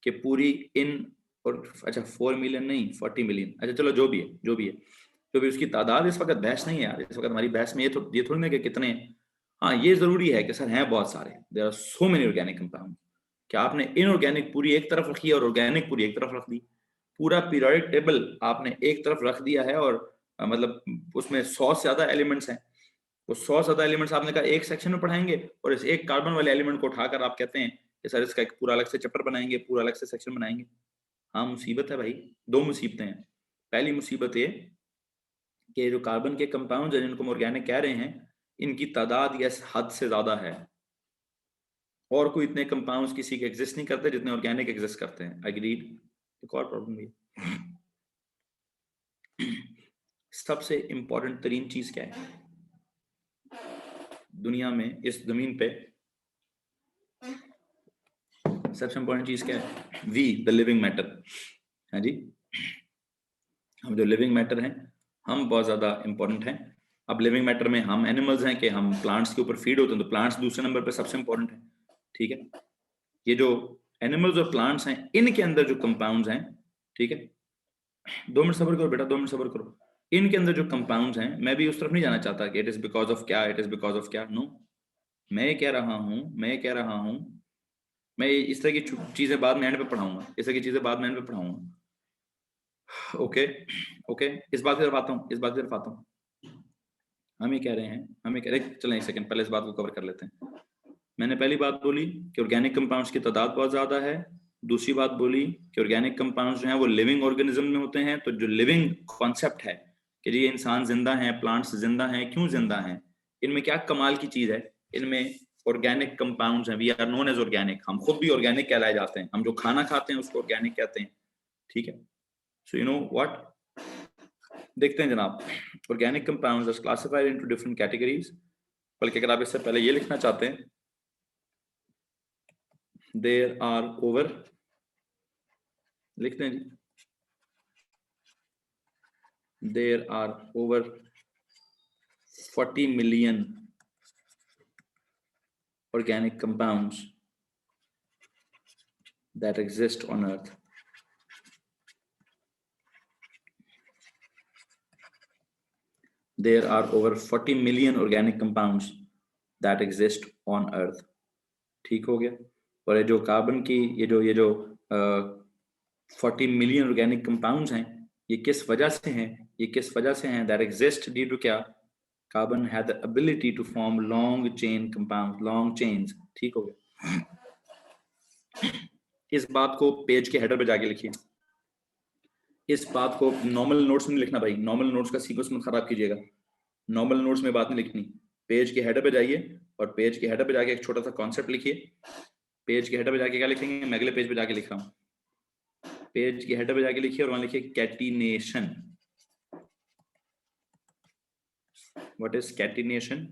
कि पूरी इन, और अच्छा 4 मिलियन नहीं 40 मिलियन, अच्छा चलो जो भी है जो भी उसकी तादाद इस वक्त बहस नहीं है यार। इस वक्त हमारी बहस में ये थोड़ी ना कि कितने हैं। हाँ ये जरूरी है कि सर हैं बहुत सारे, there are so many organic compound. क्या आपने इनऑर्गेनिक पूरी एक तरफ रखी है और ऑर्गेनिक पूरी एक तरफ रख दी। पूरा पीरियोडिक टेबल आपने एक तरफ रख दिया है और मतलब उसमें 100 से ज्यादा एलिमेंट्स हैं। वो 100 से ज्यादा एलिमेंट्स आपने कहा एक सेक्शन में पढ़ाएंगे, और इस एक कार्बन वाले एलिमेंट को उठाकर आप कहते हैं कि सर इसका एक पूरा अलग से चैप्टर बनाएंगे, पूरा अलग से सेक्शन बनाएंगे। हाँ मुसीबत है भाई, दो मुसीबतें हैं। पहली मुसीबत ये कि जो कार्बन के कंपाउंड हैं जिनको हम ऑर्गेनिक कह रहे हैं, इनकी तादाद यस हद से ज्यादा है, और कोई इतने कंपाउंड्स किसी के एग्जिस्ट नहीं करते जितने ऑर्गेनिक एग्जिस्ट करते हैं। एग्रीड। एक और प्रॉब्लम भी सबसे इंपॉर्टेंट तरीन चीज क्या है दुनिया में, इस जमीन पे सबसे इंपॉर्टेंट चीज क्या है? We the living matter. हाँ जी, हम जो लिविंग मैटर हैं हम बहुत ज्यादा इंपॉर्टेंट हैं। अब लिविंग मैटर में हम एनिमल्स हैं कि हम प्लांट्स के ऊपर फीड होते हैं, तो प्लांट्स दूसरे नंबर पे सबसे इंपॉर्टेंट है। ठीक है, ये जो एनिमल्स और प्लांट्स हैं इनके अंदर जो कंपाउंड्स हैं, ठीक है, 2 मिनट सब्र करो बेटा, 2 मिनट सब्र करो। इनके अंदर जो कंपाउंड्स हैं, मैं भी उस तरफ नहीं जाना चाहता कि इट इज बिकॉज ऑफ क्या, इट इज बिकॉज ऑफ क्या, नो। मैं ये कह रहा हूं मैं इस तरह की चीजें बाद में एंड पे पढ़ाऊंगा, इस तरह की चीजें बाद में एंड पे पढ़ाऊंगा। ओके ओके, इस बात की तरफ आता हूँ। हम ये कह रहे हैं, चलें एक सेकंड पहले इस बात को कवर कर लेते हैं। मैंने पहली बात बोली कि ऑर्गेनिक कंपाउंड्स की तादाद बहुत ज्यादा है। दूसरी बात बोली कि ऑर्गेनिक कंपाउंड्स जो हैं वो लिविंग ऑर्गेनिज्म में होते हैं। तो जो लिविंग कॉन्सेप्ट है कि ये इंसान जिंदा हैं, प्लांट्स जिंदा हैं, क्यों जिंदा हैं, इनमें क्या कमाल की चीज है, इनमें ऑर्गेनिक कंपाउंड्स हैं। We are known as organic, हम खुद भी ऑर्गेनिक कहलाए जाते हैं। हम जो खाना खाते हैं उसको ऑर्गेनिक कहते हैं। ठीक है, सो यू नो व्हाट, देखते हैं जनाब। Organic compounds are classified into different categories, बल्कि अगर आप इससे पहले ये लिखना चाहते हैं, देयर आर ओवर, लिखते हैं जी, देयर आर ओवर 40 मिलियन organic compounds that exist on earth। There are over 40 million organic compounds that exist on earth। ठीक हो गया। और ये जो कार्बन की ये जो 40 मिलियन ऑर्गेनिक कंपाउंड्स हैं, ये किस वजह से हैं? ये किस वजह से हैं? दैट एग्जिस्ट ड्यू टू क्या? Carbon had the ability to form long chain compound, long chains. ठीक हो गया। इस बात को पेज के हेडर पे जाके लिखिए। इस बात को नॉर्मल नोट्स में लिखना भाई, नॉर्मल नोट्स का सीक्वेंस मत खराब कीजिएगा। नॉर्मल नोट्स में बात नहीं लिखनी, पेज के हेडर पे जाइए और पेज के हेडर पे जाके एक छोटा सा कॉन्सेप्ट लिखिए। पेज के हेडर पे जाके क्या लिखेंगे? मैं अगले पेज पे जाके लिख रहा हूँ। पेज के हेडर पे जाके लिखिए और वहां लिखिए catenation. What is catenation?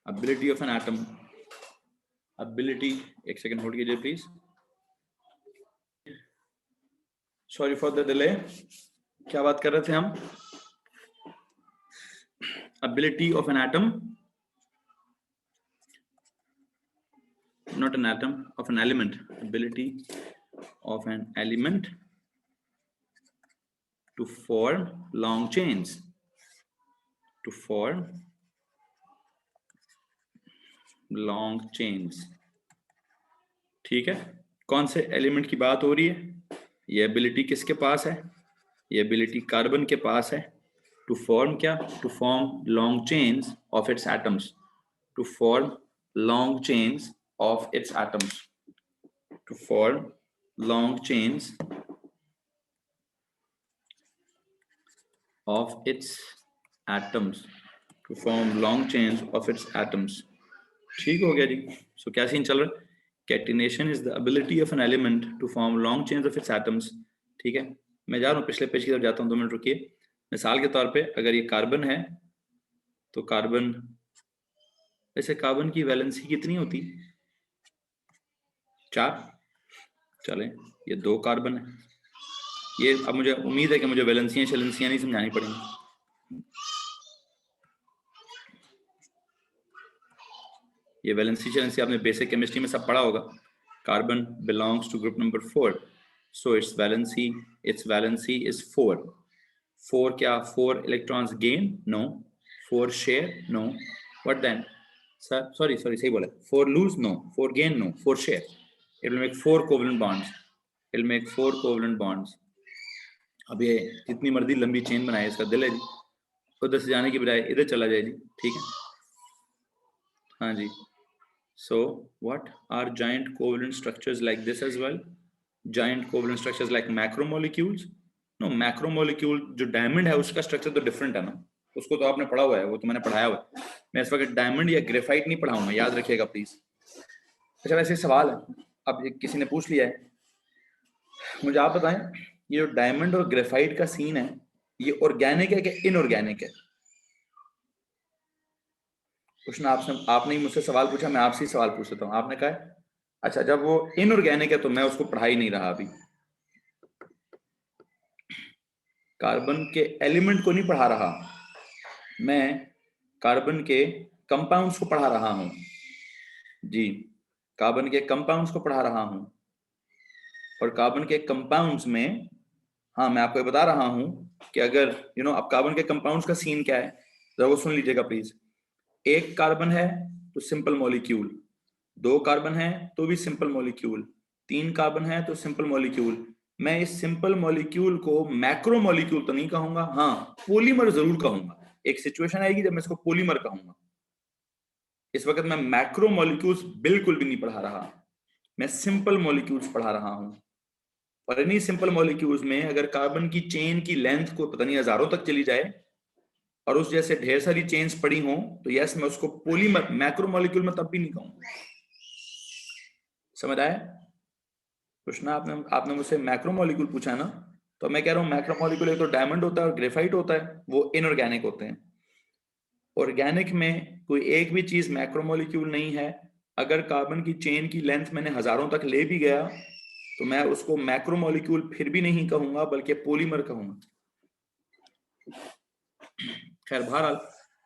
ability of an atom, ability, एक सेकंड होल्ड कीजिए please. Sorry for the delay, क्या बात कर रहे थे हम? Ability of an atom, not an atom, of an element, ability of an element to form long chains, to form long chains। ठीक है, कौन से एलिमेंट की बात हो रही है? ये एबिलिटी किसके पास है? ये एबिलिटी कार्बन के पास है। टू फॉर्म क्या? To form long chains of its atoms, to form long chains of its atoms, to form long chains of its atoms, to form long chains of its atoms। ठीक हो गया जी। सो क्या scene चल रहा है? Catenation is the ability of an element to form long chains of its atoms. ठीक है, मैं जा रहा हूँ पिछले पेज की तरफ जाता हूँ, 2 मिनट रुकिए। मिसाल के तौर पे अगर ये कार्बन है तो कार्बन, वैसे कार्बन की वैलेंसी कितनी होती? 4। चलें, ये 2 कार्बन है। ये अब मुझे उम्मीद है कि मुझे वैलेंसियां शैलेंसियां नहीं समझानी पड़ेंगी। ये वैलेंसी शैलेंसी आपने बेसिक केमिस्ट्री में सब पढ़ा होगा। Carbon belongs to group number 4, so its valency is 4। 4 क्या? 4 electrons gain? No. 4 share? No. What then? Sorry सही बोला। 4 lose? No. 4 gain? No. 4 share. It will make 4 covalent bonds, it will make 4 covalent bonds. अब ये जितनी मर्जी लंबी chain बनाए, इसका दिल है जी, उधर से जाने की बजाय इधर चला जाए जी। ठीक है, हाँ जी। So what are giant covalent structures like this as well? Giant covalent structures like macromolecules? No, macromolecule जो डायमंड है उसका स्ट्रक्चर तो डिफरेंट है ना, उसको तो आपने पढ़ा हुआ है, वो तो मैंने पढ़ाया हुआ है। मैं इस वक्त डायमंड या ग्रेफाइट नहीं पढ़ाऊंगा, याद रखिएगा प्लीज। अच्छा, वैसे सवाल है, अब किसी ने पूछ लिया है, मुझे आप बताएं, ये जो डायमंड और ग्रेफाइट का सीन है, ये ऑर्गेनिक है कि इनऑर्गेनिक है? कृष्ण आपने ही मुझसे सवाल पूछा, मैं आपसे ही सवाल पूछ लेता हूँ। आपने कहा अच्छा जब वो इनऑर्गेनिक है तो मैं उसको पढ़ा ही नहीं रहा अभी। कार्बन के एलिमेंट को नहीं पढ़ा रहा, मैं कार्बन के कंपाउंड्स को पढ़ा रहा हूं जी, कार्बन के कंपाउंड्स को पढ़ा रहा हूं। और कार्बन के कंपाउंड्स में, हाँ मैं आपको बता रहा हूं कि अगर अब कार्बन के कंपाउंड्स का सीन क्या है, जरा वो सुन लीजिएगा प्लीज। 1 कार्बन है तो सिंपल मॉलिक्यूल, 2 कार्बन है तो भी सिंपल मॉलिक्यूल, 3 कार्बन है तो सिंपल मॉलिक्यूल। मैं इस सिंपल मॉलिक्यूल को मैक्रो मॉलिक्यूल तो नहीं कहूंगा, हाँ पॉलीमर जरूर कहूंगा। एक सिचुएशन आएगी जब मैं इसको पॉलीमर कहूंगा। इस वक्त मैं मैक्रो मॉलिक्यूल्स बिल्कुल भी नहीं पढ़ा रहा, मैं सिंपल मॉलिक्यूल्स पढ़ा रहा हूं। और इन्हीं सिंपल मॉलिक्यूल्स में अगर कार्बन की चेन की लेंथ को पता नहीं हजारों तक चली जाए और उस जैसे ढेर सारी चेन्स पड़ी हों, तो यस मैं उसको पॉलीमर, मैक्रो मॉलिक्यूल में तब भी नहीं कहूंगा। समझ आया? कृष्णा आपने मुझसे मैक्रो मॉलिक्यूल पूछा है ना, तो मैं कह रहा हूँ मैक्रो मॉलिक्यूल एक तो डायमंड होता है और ग्रेफाइट होता है, वो इनऑर्गेनिक होते हैं। ऑर्गेनिक में कोई एक भी चीज मैक्रो मॉलिक्यूल नहीं है। अगर कार्बन की चेन की लेंथ मैंने हजारों तक ले भी गया तो मैं उसको मैक्रो मॉलिक्यूल फिर भी नहीं कहूंगा, बल्कि पॉलीमर कहूंगा। खैर बहरहाल,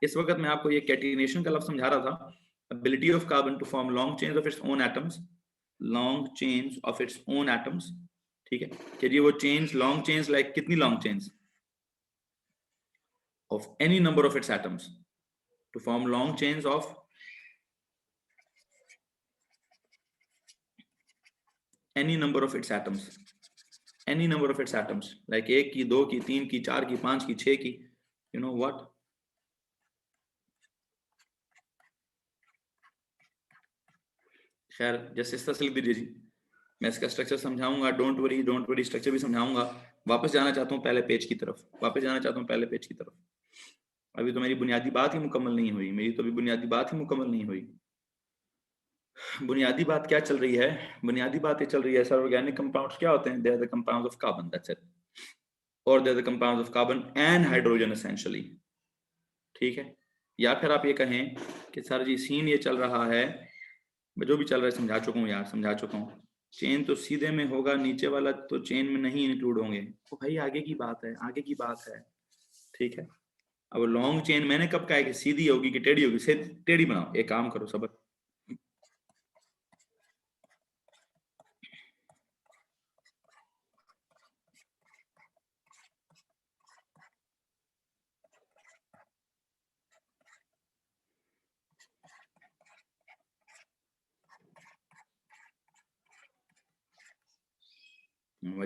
इस वक्त मैं आपको ये कैटिनेशन का लफ्ज समझा रहा था। Ability of carbon to form long chains of its own atoms, long chains of its own atoms. ठीक है, कि ये वो चेन्स, लॉन्ग चेन्स लाइक कितनी long chains of any number of its atoms, to form long chains of any number of its atoms, any number of its atoms, like 1 की, 2 की, 3 की, 4 की, 5 की, 6 की, you know what? खैर जैसे इस तरह से लिख दीजिए जी, मैं इसका स्ट्रक्चर समझाऊंगा, डोंट वरी स्ट्रक्चर भी समझाऊंगा। वापस जाना चाहता हूँ पहले पेज की तरफ, वापस जाना चाहता हूँ पहले पेज की तरफ। अभी तो मेरी बुनियादी बात ही मुकम्मल नहीं हुई, मेरी तो अभी बुनियादी बात ही मुकम्मल नहीं हुई। बुनियादी बात क्या चल रही है? बुनियादी बात ये चल रही है सर, ऑर्गेनिक कंपाउंड्स क्या होते हैं? They are the compounds of carbon, that's it. और they are the compounds of carbon and hydrogen essentially. ठीक है, या फिर आप ये कहें कि सर जी सीन ये चल रहा है, जो भी चल रहा है समझा चुका हूँ यार, समझा चुका हूँ। चेन तो सीधे में होगा, नीचे वाला तो चेन में नहीं इंक्लूड होंगे। तो भाई आगे की बात है, आगे की बात है, ठीक है। अब लॉन्ग चेन मैंने कब कहा है कि सीधी होगी कि टेढ़ी होगी? टेढ़ी बनाओ, एक काम करो सबर।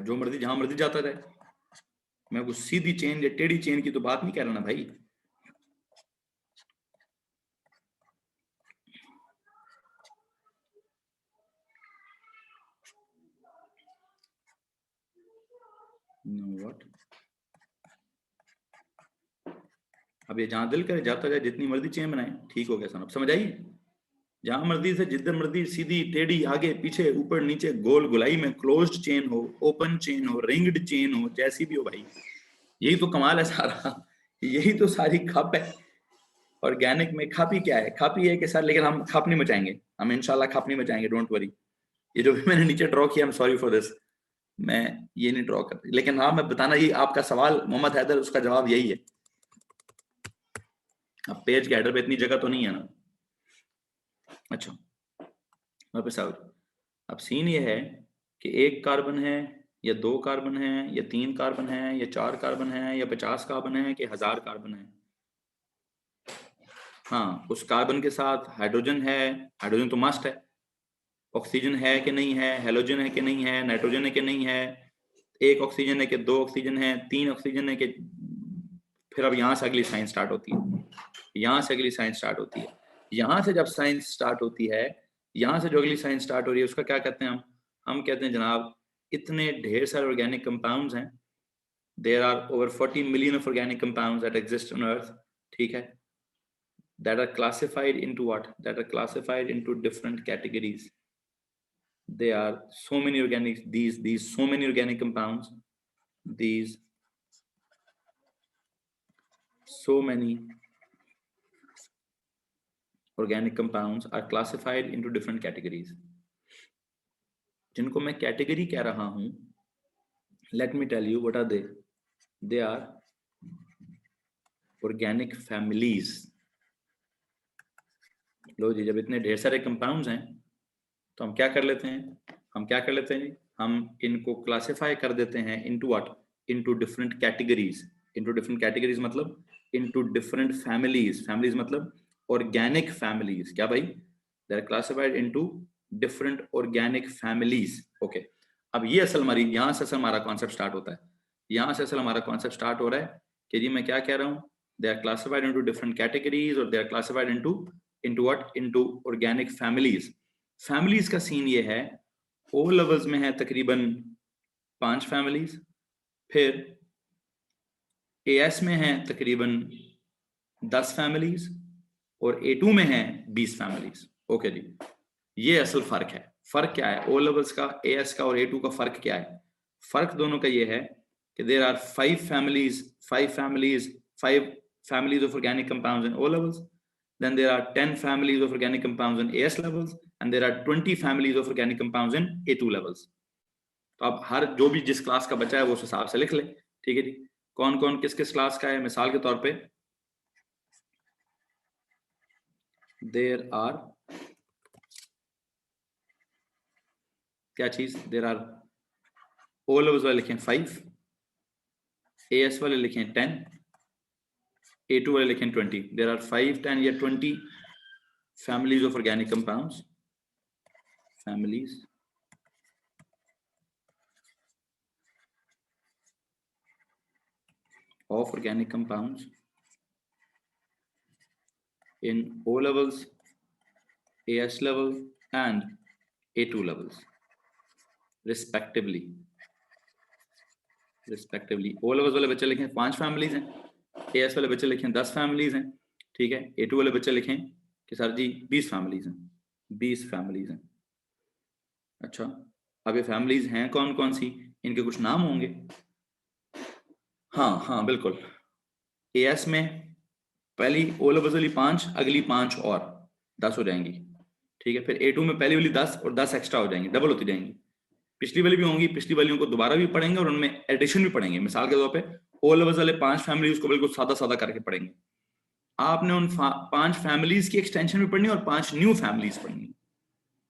जो मर्जी जहां मर्जी जाता रहे, मैं कुछ सीधी चेन या टेढ़ी चेन की तो बात नहीं कह रहा ना भाई। व्हाट, अब ये जहां दिल करे जाता जाए, जितनी मर्जी चेन बनाए, ठीक हो गया सनब, समझ आई? जहां मर्जी से जिधर मर्जी, सीधी टेढ़ी, आगे पीछे, ऊपर नीचे, गोल गुलाई में, क्लोज्ड चेन हो, ओपन चेन हो, रिंग्ड चेन हो, जैसी भी हो भाई, यही तो कमाल है सारा, यही तो सारी खप है। ऑर्गेनिक में खापी क्या है? खापी है कि सर, लेकिन हम खप नहीं मचाएंगे, हम इंशाल्लाह खप नहीं मचाएंगे, डोंट वरी। ये जो भी मैंने नीचे ड्रॉ किया, I am sorry for this, मैं ये नहीं ड्रॉ करती, लेकिन हाँ मैं बताना, ये आपका सवाल मोहम्मद हैदर, उसका जवाब यही है। अब पेज के हेडर पे इतनी जगह तो नहीं है ना। अच्छा वापस आओ। अब सीन ये है कि एक कार्बन है या दो कार्बन है या तीन कार्बन है या चार कार्बन है या 50 कार्बन है कि 1000 कार्बन है। हाँ, उस कार्बन के साथ हाइड्रोजन है, हाइड्रोजन तो मस्ट है, ऑक्सीजन है कि नहीं है, हेलोजन है कि नहीं है, नाइट्रोजन है कि नहीं है, एक ऑक्सीजन है कि दो ऑक्सीजन है, तीन ऑक्सीजन है कि, फिर अब यहाँ से अगली साइंस स्टार्ट होती है, यहाँ से अगली साइंस स्टार्ट होती है। यहाँ से जब साइंस स्टार्ट होती है, यहाँ से जो अगली साइंस स्टार्ट हो रही है, उसका क्या कहते हैं हम कहते हैं जनाब, इतने ढेर सारे ऑर्गेनिक कंपाउंड्स हैं, there are over 40 million of organic compounds that exist on earth, ठीक है, that are classified into what? That are classified into different categories. There are so many organic, these so many organic compounds, these so many organic compounds are classified into different categories. जिनको मैं category कह रहा हूं, let me tell you what are they. They are organic families. लो जी, जब इतने ढेर सारे compounds हैं तो हम क्या कर लेते हैं, हम इनको क्लासिफाई कर देते हैं into what, into different categories. Into different categories मतलब इनटू डिफरेंट फैमिलीज, फैमिलीज मतलब ऑर्गेनिक फैमिलीज। क्या भाई? They are classified into different organic families. Okay, अब ये असल हमारी, यहाँ से असल हमारा कॉन्सेप्ट स्टार्ट होता है, यहाँ से असल हमारा कॉन्सेप्ट स्टार्ट हो रहा है कि जी मैं क्या कह रहा हूँ, they are classified into different categories और they are classified into what, into organic families. Families का सीन ये है, ओ लेवल्स में है तकरीबन 5 फैमिलीज, फिर एएस में है तकरीबन 10 फैमिलीज और ए2 में है 20 फैमिलीज। ओके जी, ये असल फर्क है। फर्क क्या है ओ लेवल्स का, एएस का और ए2 का? फर्क क्या है? फर्क दोनों का ये है कि there are 5 families of organic compounds in O levels, then there are 10 families of organic compounds in AS levels, and there are 20 families of organic compounds in A2 levels. तो अब हर जो भी जिस क्लास का बचा है वो उस हिसाब से लिख ले, ठीक है जी। कौन कौन किस किस क्लास का है? मिसाल के तौर पे देयर आर, क्या चीज, देयर आर ओ लेवल्स वाले लिखें 5, एएस वाले लिखें 10, A2 वाले लिखें 20. There are 5, 10 या 20 families of organic compounds. Families of organic compounds in O levels, AS level and A2 levels respectively. O levels वाले बच्चे लिखें 5 families हैं, AS वाले बच्चे लिखें 10 families हैं, ठीक है। A2 वाले बच्चे लिखें कि सर जी 20 families हैं, 20 families हैं। अच्छा, अब ये families हैं कौन कौन सी, इनके कुछ नाम होंगे। हाँ हाँ बिल्कुल, एएस में पहली ओ लेवल्स वाली 5, अगली 5 और 10 हो जाएंगी, ठीक है। फिर A2 में पहली वाली 10 और 10 एक्स्ट्रा हो जाएंगी, डबल होती जाएंगी। पिछली वाली भी होंगी, पिछली वालियों को दोबारा भी पढ़ेंगे और उनमें एडिशन भी पढ़ेंगे। मिसाल के तौर पे ओ लेवल्स वाले 5 फैमिलीज को बिल्कुल सादा सादा करके पढ़ेंगे। आपने उन 5 फैमिलीज की एक्सटेंशन भी पढ़नी है और 5 न्यू फैमिलीज पढ़नी है।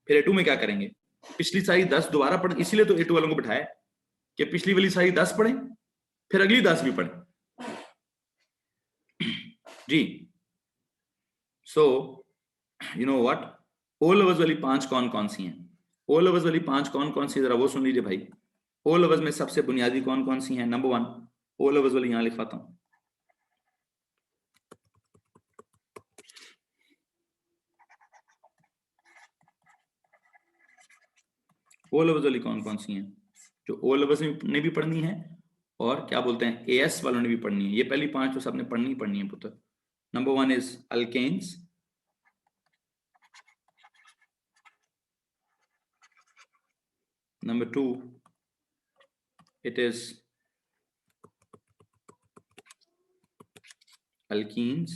फिर ए2 में क्या करेंगे, पिछली सारी 10 दोबारा पढ़, इसीलिए तो ए2 वालों को बिठाया कि पिछली वाली सारी 10 पढ़ें, फिर अगली 10 भी पढ़ें जी। So you know what, O levels वाली 5 कौन कौन सी हैं? ओ लेवल्स वाली 5 कौन कौन सी, जरा वो सुन लीजिए भाई। ओ लेवल्स में सबसे बुनियादी कौन कौन सी हैं? नंबर 1 ओ लेवल्स वाली यहां लिखवाता हूं। ओ लेवल्स वाली कौन कौन सी हैं जो ओ लेवल्स ने भी पढ़नी है और क्या बोलते हैं एएस वालों ने भी पढ़नी है? ये पहली 5 तो सबने पढ़नी ही पढ़नी है पुत्र। Number 1 is alkanes, number 2 it is alkenes,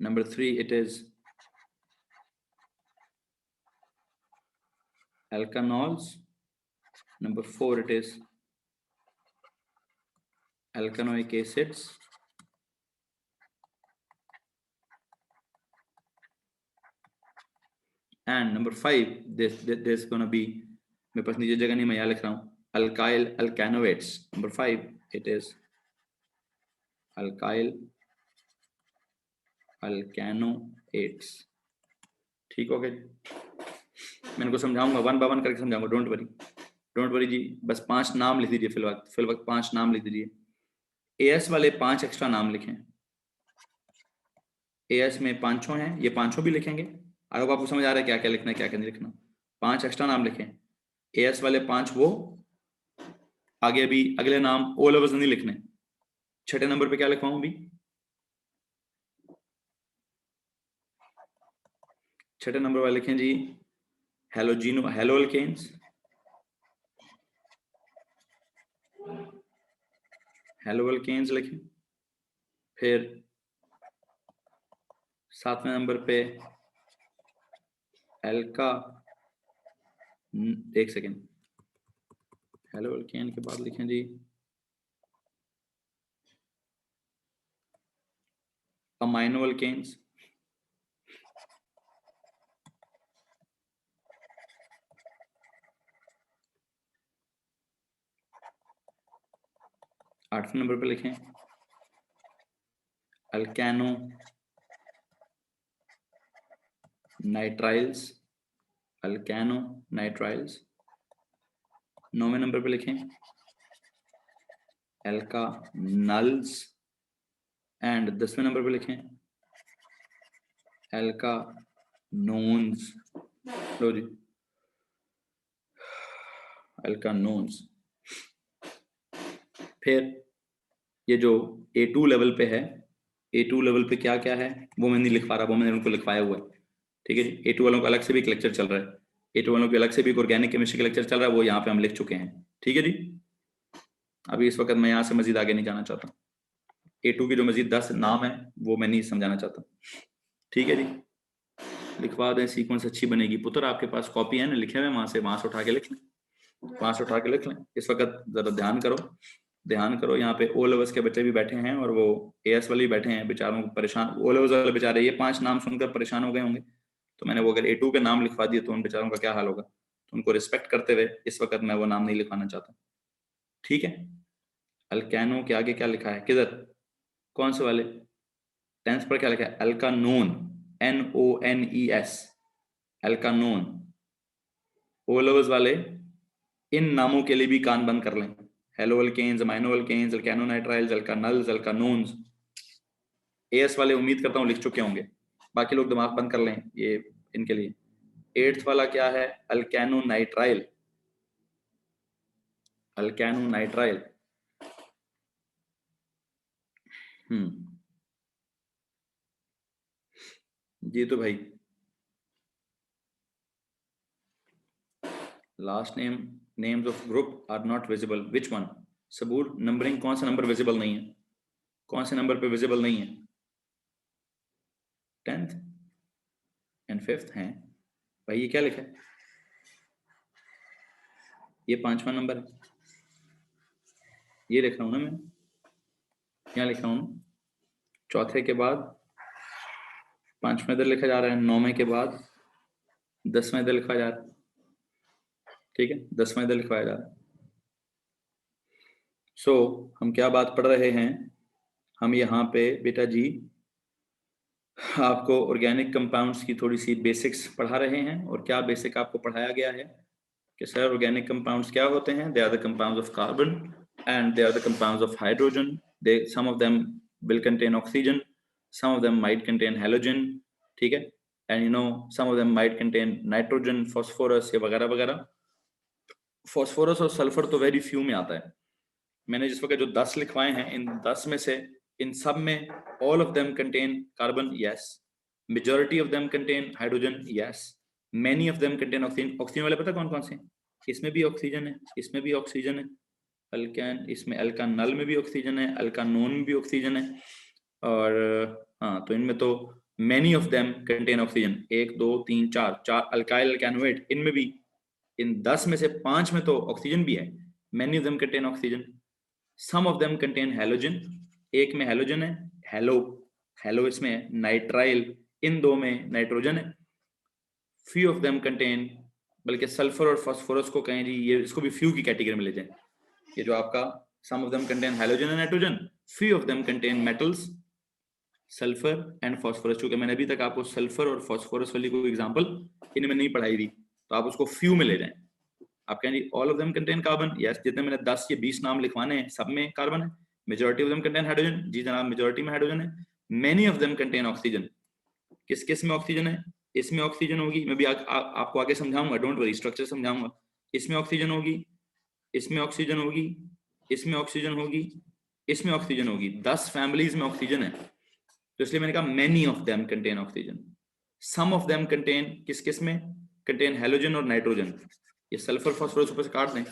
number 3 it is alkanols, number 4 it is alkanoic acids, and number 5 there's gonna be, मेरे पास नीचे जगह नहीं, मैं यहाँ लिख रहा हूँ, alkyl alkanoates। number 5 it is alkyl alkanoates। ठीक हो गया? मैं इनको समझाऊंगा, 1 by 1 करके समझाऊंगा, डोंट वरी जी। बस 5 नाम लिख दीजिए फिल वक्त 5 नाम लिख दीजिए। एएस वाले 5 एक्स्ट्रा नाम लिखें। एएस में 5 हैं, ये 5 भी लिखेंगे। अगर आपको समझ आ रहा है क्या क्या लिखना है क्या क्या नहीं लिखना, 5 एक्स्ट्रा नाम लिखें। एएस वाले 5 वो, आगे अभी अगले नाम ओ लेवल्स नहीं लिखने। छठे नंबर पे क्या लिखवाऊं अभी? छठे नंबर वाले लिखें जी हेलोजीनो हेलोअल्केन्स, हेलोअल्केन्स लिखें। फिर 7वें नंबर पे एल्का, एक सेकेंड, हेलोअल्केन के बाद लिखें जी अमाइनो अल्केन्स। आठवें नंबर पे लिखें अल्कैनो नाइट्राइल्स, अल्कैनो नाइट्राइल्स। 9वें नंबर पे लिखें एल्का नल्स, एंड 10वें नंबर पे लिखें एल्का नोन्स। लो जी, एल्का नोन्स। फिर ये जो A2 लेवल पे है, A2 लेवल पे क्या क्या है वो मैं नहीं लिख पा रहा, वो मैंने उनको लिखवाया हुआ है। ठीक है जी, A2 वालों का अलग से भी एक लेक्चर चल रहा है, A2 वालों के अलग से भी एक ऑर्गेनिक केमिस्ट्री का लेक्चर चल रहा है, वो यहाँ पे हम लिख चुके हैं। ठीक है जी, अभी इस वक्त मैं यहाँ से मजीद आगे नहीं जाना चाहता। A2 की जो मजीद 10 नाम है वो मैं नहीं समझाना चाहता। ठीक है जी, लिखवा दें, सीक्वेंस अच्छी बनेगी। पुत्र आपके पास कॉपी है ना, लिखे हुए, वहां से उठा के लिख लें, वहां से उठा के लिख लें। इस वक्त जरा ध्यान करो, यहाँ पे ओ लेवल्स के बच्चे भी बैठे हैं और वो एएस वाले भी बैठे हैं, बेचारों को परेशान, ओ लेवल्स वाले बेचारे ये 5 नाम सुनकर परेशान हो गए होंगे, तो मैंने वो अगर A2 के नाम लिखवा दिए तो उन बेचारों का क्या हाल होगा। तो उनको रिस्पेक्ट करते हुए इस वक्त मैं वो नाम नहीं लिखवाना चाहता। ठीक है, अल्कैनो के आगे क्या लिखा है, किधर, कौन से वाले? 10th पर क्या लिखा है? अल्कानोन, NONES, अल्कानोन। ओ लेवल्स वाले इन नामों के लिए भी कान बंद कर लें, halo alkanes, amino alkanes, alkanenitriles, alkanals, alkanones. AS वाले उम्मीद करता हूँ लिख चुके होंगे, बाकी लोग दिमाग बंद कर लें ये इनके लिए। 8th वाला क्या है? अल्कैनोनाइट्राइल, अल्कैनोनाइट्राइल। जी तो भाई last names of group are not visible, which one? सबूर नंबरिंग, कौन सा नंबर विजिबल नहीं है, कौन से नंबर पे विजिबल नहीं है? 10th एंड 5th हैं, भाई ये क्या लिखा है? ये 5वां नंबर है, ये लिख रहा हूं ना मैं, क्या लिख रहा हूँ? चौथे के बाद 5वां इधर लिखा जा रहा है, 9वें के बाद 10वां इधर लिखा जा रहा है, ठीक है, 10वां इधर लिखवाया जा रहा है। सो हम क्या बात पढ़ रहे हैं? हम यहाँ पे बेटा जी आपको ऑर्गेनिक कंपाउंड्स की थोड़ी सी बेसिक्स पढ़ा रहे हैं। और क्या बेसिक आपको पढ़ाया गया है कि सर ऑर्गेनिक कंपाउंड्स क्या होते हैं? They are the compounds of carbon and they are the compounds of hydrogen. They some of them will contain oxygen, some of them might contain halogen, ठीक है, and you know some of them might contain nitrogen, phosphorus, ये वगैरह वगैरह। Phosphorus और sulphur तो very few में आता है। मैंने जिस वक्त जो 10 लिखवाए हैं, इन 10 में से इन सब में all of them contain carbon, yes. Majority of them contain hydrogen, yes. Many of them contain oxygen. Oxygen वाले पता कौन कौन से? इसमें भी ऑक्सीजन है, इसमें भी ऑक्सीजन है, अल्केन, इसमें अल्कानल में भी ऑक्सीजन है, अल्कानोन में भी ऑक्सीजन है। और हाँ, तो इनमें तो many of them contain oxygen, 1 2 3 4 4 alkyl alkanoate, इनमें भी इन 10 में से 5 में तो ऑक्सीजन भी है, many of them contain oxygen. Some of them contain halogen, एक में हैलोजन है, हेलो इसमें है, नाइट्राइल, इन 2 में नाइट्रोजन है। फ्यू ऑफ देम कंटेन, बल्कि सल्फर और फास्फोरस को कहें जी, ये इसको भी फ्यू की कैटेगरी में ले जाएं। ये जो आपका some of them contain halogen and nitrogen, few of them contain metals, sulphur and phosphorus. चूंकि मैंने अभी तक आपको सल्फर और फास्फोरस वाली कोई एग्जांपल इनमें नहीं पढ़ाई थी, तो आप उसको फ्यू में ले जाएं। आप कहें जी all of them contain carbon, yes. जितने मैंने 10 या 20 नाम लिखवाने हैं सब में कार्बन है। Majority of them contain hydrogen, जी जनाब मेजॉरिटी में हाइड्रोजन है। Many of them contain oxygen, किस किस में ऑक्सीजन है? इसमें ऑक्सीजन होगी, मैं भी आपको आगे समझाऊंगा, डोंट वरी, स्ट्रक्चर समझाऊंगा। इसमें ऑक्सीजन होगी, इसमें ऑक्सीजन होगी, इसमें ऑक्सीजन होगी, इसमें ऑक्सीजन होगी। 10 फैमिलीज में ऑक्सीजन है, तो इसलिए मैंने कहा many of them contain oxygen. Some of them contain, किस किस में कंटेन? हैलोजन और नाइट्रोजन। ये सल्फर फास्फोरस ऊपर से काट दें,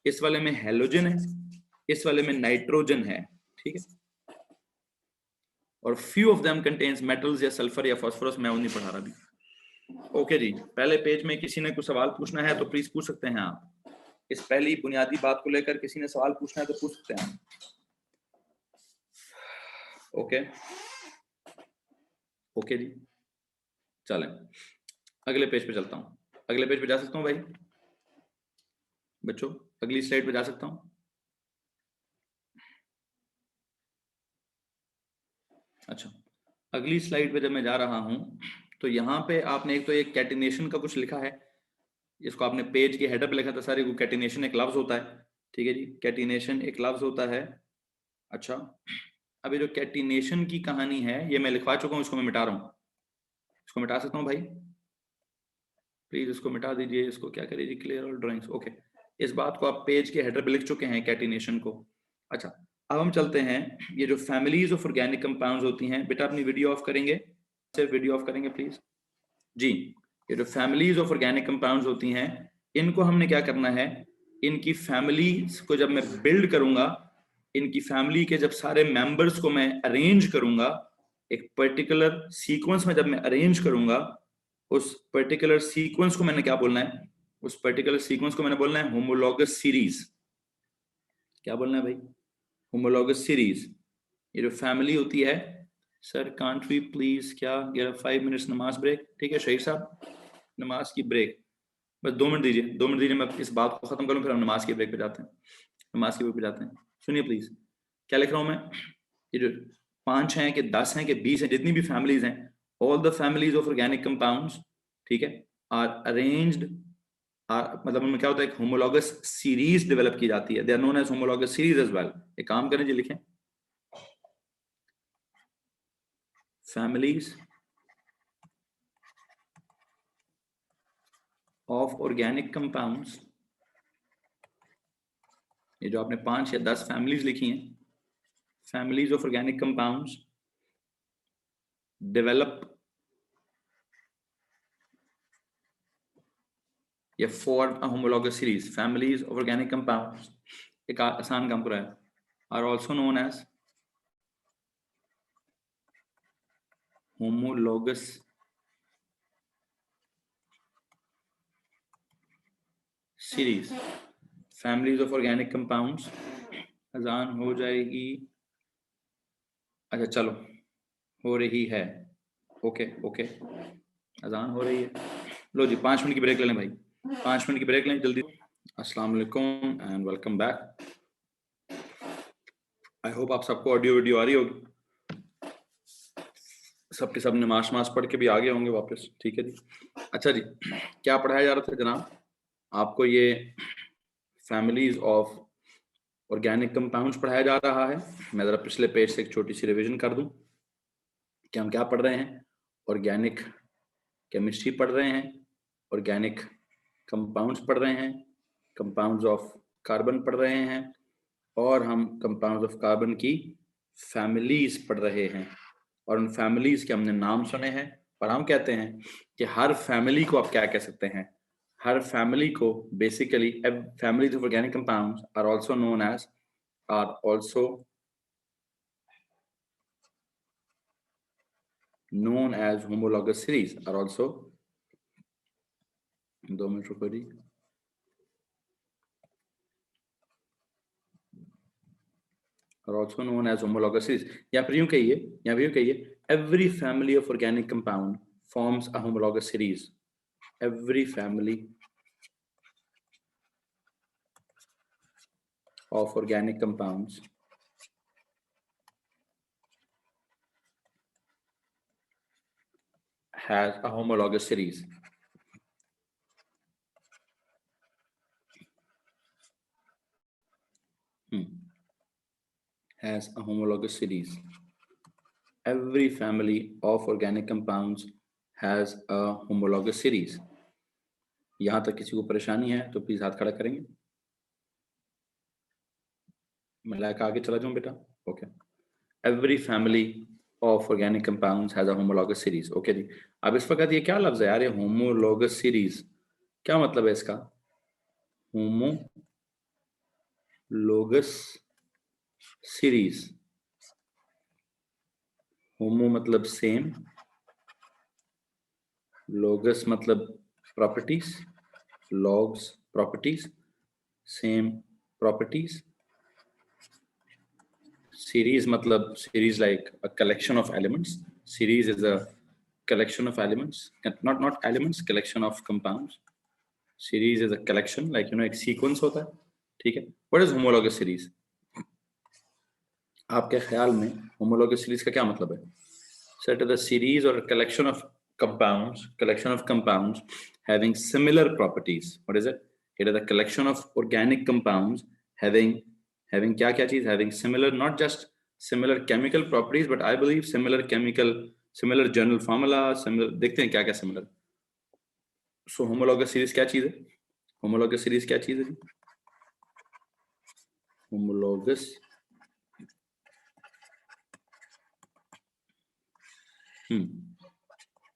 इस वाले में हैलोजन है, इस वाले में नाइट्रोजन है, ठीक है। और few of them contains metals या सल्फर या फास्फोरस, मैं वो नहीं पढ़ा रहा अभी। ओके जी, पहले पेज में किसी ने कुछ सवाल पूछना है तो प्लीज पूछ सकते हैं आप। इस पहली बुनियादी बात को लेकर किसी ने सवाल पूछना है तो पूछ सकते हैं। ओके ओके जी, चलें अगले पेज पे चलता हूं। अगले पेज पे जा सकता हूं भाई बच्चों? अगली स्लाइड पे जा सकता हूं? अच्छा, अगली स्लाइड पे जब मैं जा रहा हूं तो यहाँ पे आपने एक तो एक कैटिनेशन का कुछ लिखा है, इसको आपने पेज के हेडर पे लिखा था सारे को। कैटिनेशन एक लफ्ज होता है, ठीक है जी, कैटिनेशन एक लफ्ज होता है। अच्छा, अब ये जो कैटिनेशन की कहानी है ये मैं लिखवा चुका हूँ, इसको मैं मिटा रहा हूँ। इसको मिटा सकता हूँ भाई? प्लीज इसको मिटा दीजिए, इसको क्या करिए, क्लियर ऑल ड्राइंग्स। ओके, इस बात को आप पेज के हेडर पे लिख चुके हैं, कैटिनेशन को। अच्छा, अब हम चलते हैं, ये जो फैमिलीज ऑफ ऑर्गेनिक कंपाउंड्स होती हैं, बेटा अपनी वीडियो ऑफ करेंगे, सिर्फ वीडियो ऑफ करेंगे प्लीज जी। ये जो फैमिलीज ऑफ ऑर्गेनिक कंपाउंड्स होती हैं, इनको हमने क्या करना है, इनकी फैमिलीज को जब मैं बिल्ड करूंगा, इनकी फैमिली के जब सारे मेंबर्स को मैं अरेंज करूंगा, एक पर्टिकुलर सीक्वेंस में जब मैं अरेंज करूंगा, उस पर्टिकुलर सीक्वेंस को मैंने क्या बोलना है? उस पर्टिकुलर सीक्वेंस को मैंने बोलना है होमोलॉगस सीरीज। क्या बोलना है भाई? Homologous series. ये जो फैमिली होती है, सर कांट वी प्लीज क्या गेट 5 मिनट्स नमाज ब्रेक? ठीक है शहीद साहब, नमाज की ब्रेक बस 2 मिनट दीजिए, 2 मिनट दीजिए, मैं इस बात को खत्म करूं, फिर हम नमाज की ब्रेक पे जाते हैं। नमाज की ब्रेक पे जाते हैं। सुनिए प्लीज, क्या लिख रहा हूं मैं? ये जो 5 हैं कि 10 हैं कि 20 हैं, जितनी भी फैमिलीज हैं, all the families of organic compounds, ठीक है, आर अरेंज्ड, मतलब उनमें क्या होता है, एक होमोलॉगस सीरीज डेवलप की जाती है, they are known as homologous series as well. एक काम करें जी, लिखें families of organic compounds। ये जो आपने 5 या 10 फैमिलीज लिखी हैं, families of organic compounds develop या form a homologous series। families of organic compounds, एक आसान काम कराया, are also known as homologous series, families of organic compounds. अजान हो जाएगी, अच्छा चलो हो रही है, ओके ओके, अजान हो रही है। लो जी 5 मिनट की ब्रेक ले लें भाई, 5 मिनट की ब्रेक लें जल्दी। अस्सलाम वालेकुम and welcome back. I hope आप सबको ऑडियो वीडियो आ रही होगी, सबके सब नमाज नमाज पढ़ के भी आ गए होंगे वापस, ठीक है जी। अच्छा जी, क्या पढ़ाया जा रहा था जनाब? आपको ये फैमिलीज ऑफ ऑर्गेनिक कंपाउंड्स पढ़ाया जा रहा है। मैं जरा पिछले पेज से एक छोटी सी रिवीजन कर दूं कि हम क्या पढ़ रहे हैं। ऑर्गेनिक केमिस्ट्री पढ़ रहे हैं, ऑर्गेनिक कंपाउंड्स पढ़ रहे हैं, कंपाउंड्स ऑफ कार्बन पढ़ रहे हैं, और हम कंपाउंड्स ऑफ कार्बन की फैमिलीज पढ़ रहे हैं। और उन फैमिलीज के हमने नाम सुने हैं, और हम कहते हैं कि हर फैमिली को आप क्या कह सकते हैं, हर फैमिली को basically families of organic compounds are also known as homologous series, are also 2 minute रुको जी, are also known as homologous series। या फिर यूं कहिए every family of organic compound forms a homologous series। every family of organic compounds has a homologous series। has a homologous series। every family of organic compounds has a homologous series। यहां तक किसी को परेशानी है तो please हाथ खड़ा करेंगे, मैं लाइक आगे चला जाऊं बेटा, okay. every family of organic compounds has a homologous series, okay जी। अब इस वक्त ये क्या लफ्ज है यार, ये homologous series क्या मतलब है इसका? homologous series, होमो मतलब सेम, लोगस मतलब properties, logs properties, same properties. series मतलब series like a collection of elements। series is a collection of elements, not elements, collection of compounds। series is a collection, like you know एक sequence होता है, ठीक है। what is homologous series? आपके ख्याल में homologous series का क्या मतलब है? so it is a series or a collection of compounds having similar properties। what is it? it is a collection of organic compounds having क्या क्या चीज, having similar, not just similar chemical properties but I believe similar general formula, similar, देखते हैं क्या क्या similar। so homologous series क्या चीज है? homologous series क्या चीज है? homologous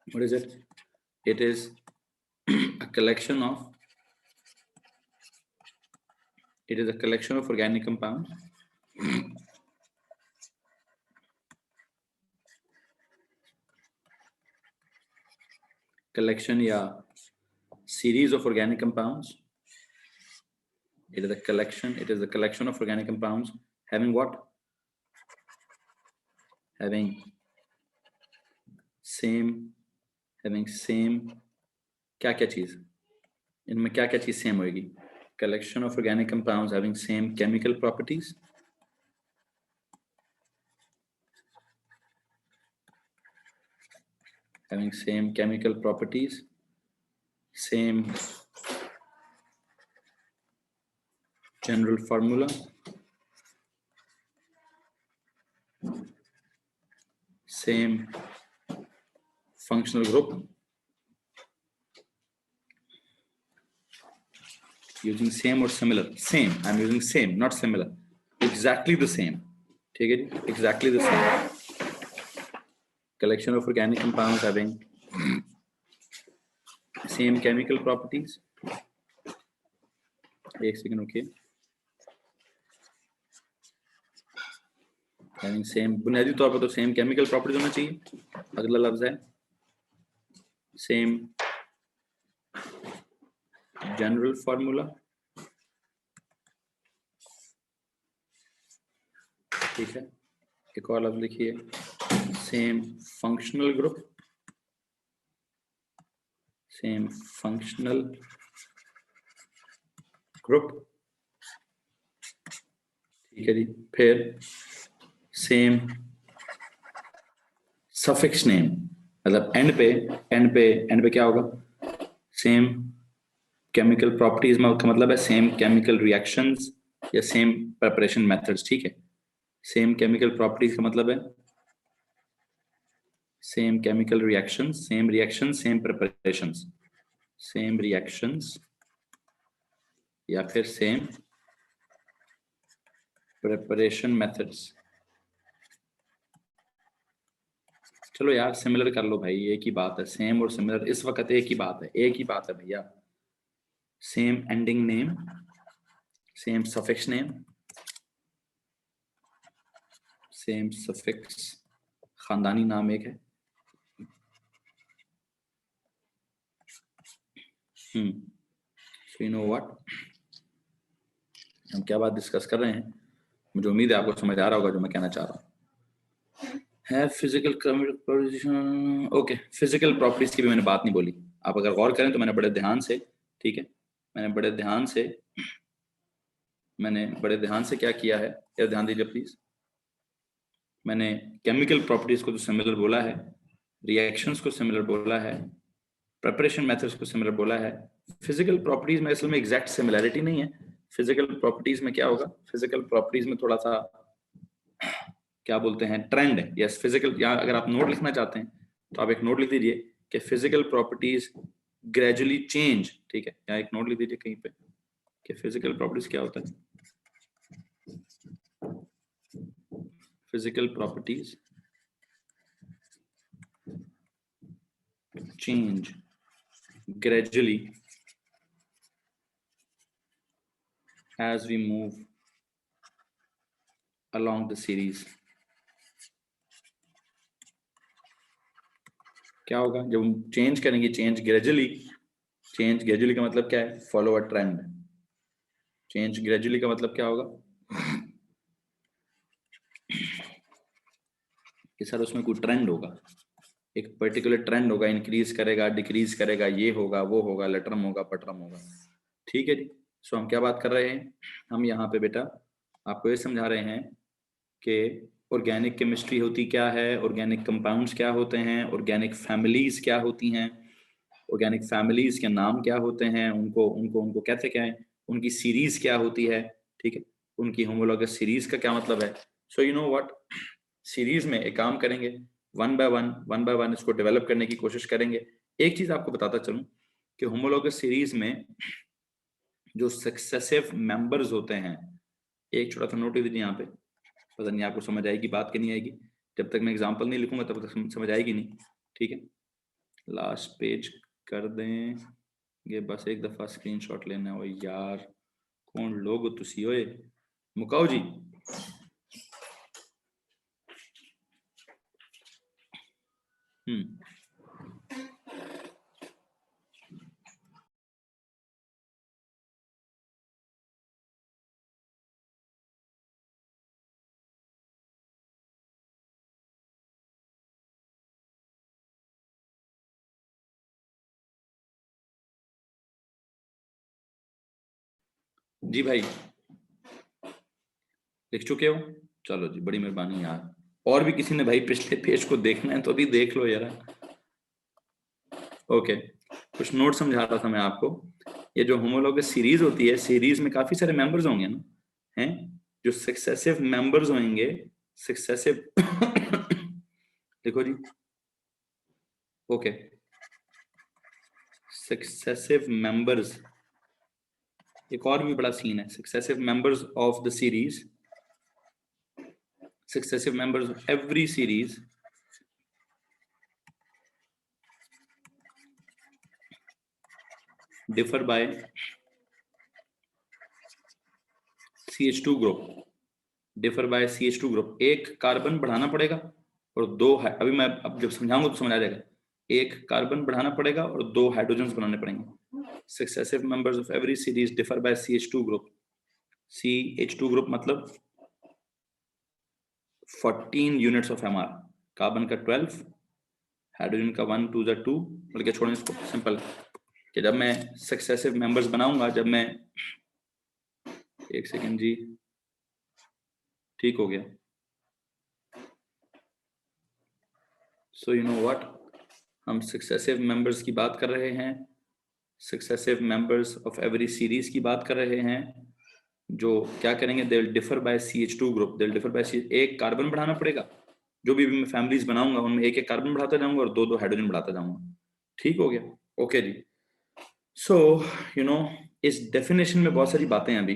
what is it? it is a collection of organic compounds collection या series of organic compounds। it is a collection of organic compounds having what? having same क्या क्या चीज, इनमें क्या क्या चीज सेम होगी? collection of organic compounds having same chemical properties, same general formula, same functional group, using same or similar, same, I'm using same not similar, exactly the same, ठीक है जी, exactly the same collection of organic compounds having same chemical properties। एक second, okay. having same, बुनियादी तौर पर तो same chemical properties होना चाहिए। अगला लफ्ज है सेम जनरल फार्मूला, ठीक है, एक और लफ्ज लिखिए, same functional group, same functional group, ठीक है जी। फिर सेम सफिक्स नेम, मतलब एंड पे क्या होगा, सेम केमिकल प्रॉपर्टीज में का मतलब है सेम केमिकल रिएक्शंस या सेम प्रिपरेशन मेथड्स, ठीक है। सेम केमिकल प्रॉपर्टीज का मतलब है same chemical reactions, same reactions, same preparations, same reactions या फिर सेम प्रिपरेशन मेथड्स। चलो यार सिमिलर कर लो भाई, एक ही बात है, सेम और सिमिलर इस वक्त एक ही बात है, एक ही बात है भैया। Same ending name, same suffix name, same suffix, खानदानी नाम एक है। सो यू नो व्हाट, हम क्या बात डिस्कस कर रहे हैं, मुझे उम्मीद है आपको समझ आ रहा होगा जो मैं कहना चाह रहा हूँ। है physical position, okay, physical properties की भी मैंने बात नहीं बोली। आप अगर गौर करें तो मैंने बड़े ध्यान से, ठीक है, मैंने बड़े ध्यान से क्या किया है, यार ध्यान दीजिए प्लीज। मैंने केमिकल प्रॉपर्टीज को तो सिमिलर बोला है, रिएक्शंस को सिमिलर बोला है, प्रिपरेशन मेथड्स को सिमिलर बोला है। फिजिकल प्रॉपर्टीज में असल में एग्जैक्ट सिमिलरिटी नहीं है। फिजिकल प्रॉपर्टीज में क्या होगा, फिजिकल प्रॉपर्टीज में थोड़ा सा क्या बोलते हैं, ट्रेंड है। यस, फिजिकल, या अगर आप नोट लिखना चाहते हैं तो आप एक नोट लिख दीजिए कि फिजिकल प्रॉपर्टीज ग्रेजुअली चेंज, ठीक है, या एक नोट लिख दीजिए कहीं पे कि फिजिकल प्रॉपर्टीज क्या होता है, physical properties change gradually as we move along the series। क्या होगा जब हम चेंज करेंगे, चेंज ग्रेजुअली, चेंज ग्रेजुअली का मतलब क्या है, follow a trend. Change gradually का मतलब क्या होगा कि सर उसमें कोई ट्रेंड होगा, एक पर्टिकुलर ट्रेंड होगा, इंक्रीज करेगा, डिक्रीज करेगा, ये होगा, वो होगा, लटरम होगा, पटरम होगा, ठीक है जी। सो हम क्या बात कर रहे हैं, हम यहाँ पे बेटा आपको ये समझा रहे हैं कि ऑर्गेनिक केमिस्ट्री होती क्या है, ऑर्गेनिक कंपाउंड्स क्या होते हैं, ऑर्गेनिक फैमिलीज क्या होती हैं, ऑर्गेनिक फैमिलीज के नाम क्या होते हैं, उनको उनको उनको कहते क्या है, उनकी सीरीज क्या होती है, ठीक है, उनकी होमोलॉगस सीरीज का क्या मतलब है। सो यू नो व्हाट, सीरीज में एक काम करेंगे, वन बाय वन इसको डेवलप करने की कोशिश करेंगे। एक चीज आपको बताता चलूं कि होमोलॉगस सीरीज में जो सक्सेसिव मेंबर्स होते हैं, एक छोटा सा नोट दीजिए यहाँ पे, पता नहीं आपको समझ आएगी बात कि नहीं आएगी, जब तक मैं एग्जांपल नहीं लिखूंगा तब तक समझ आएगी नहीं, ठीक है। लास्ट पेज कर दें, ये बस एक दफा स्क्रीनशॉट लेना हो यार, कौन लोग हो तुसी ओए, मुकाओ जी। जी भाई लिख चुके हो, चलो जी बड़ी मेहरबानी यार। और भी किसी ने भाई पिछले पेज को देखना है तो अभी देख लो यार। ओके, कुछ नोट समझा रहा था मैं आपको। ये जो होमोलॉगस सीरीज होती है, सीरीज में काफी सारे मेंबर्स होंगे ना, हैं, जो सक्सेसिव मेंबर्स होंगे, सक्सेसिव देखो जी, ओके, सक्सेसिव मेंबर्स, एक और भी बड़ा सीन है, successive members of the series, successive members of every series differ by CH2 group, differ by CH2 group. एक कार्बन बढ़ाना पड़ेगा और दो अभी मैं अब जब समझाऊंगा तो समझ आ जाएगा, एक कार्बन बढ़ाना पड़ेगा और दो हाइड्रोजन्स बनाने पड़ेंगे। Successive members of every series differ by CH2 group. CH2 group मतलब 14 यूनिट्स ऑफ एमआर, कार्बन का 12, हाइड्रोजन का 1 2 2, बल्कि छोड़ें इसको, सिंपल कि जब मैं सक्सेसिव मेंबर्स बनाऊंगा, जब मैं, एक सेकेंड जी, ठीक हो गया। सो यू नो व्हाट, हम सक्सेसिव मेंबर्स की बात कर रहे हैं, successive members of every series की बात कर रहे हैं, जो क्या करेंगे, they will differ by CH2 group, they will differ by एक कार्बन बढ़ाना पड़ेगा, जो भी मैं फैमिलीज बनाऊंगा उनमें एक एक कार्बन बढ़ाता जाऊंगा और दो दो हाइड्रोजन बढ़ाता जाऊंगा। ठीक हो गया, ओके जी। सो यू नो, इस डेफिनेशन में बहुत सारी बातें हैं। अभी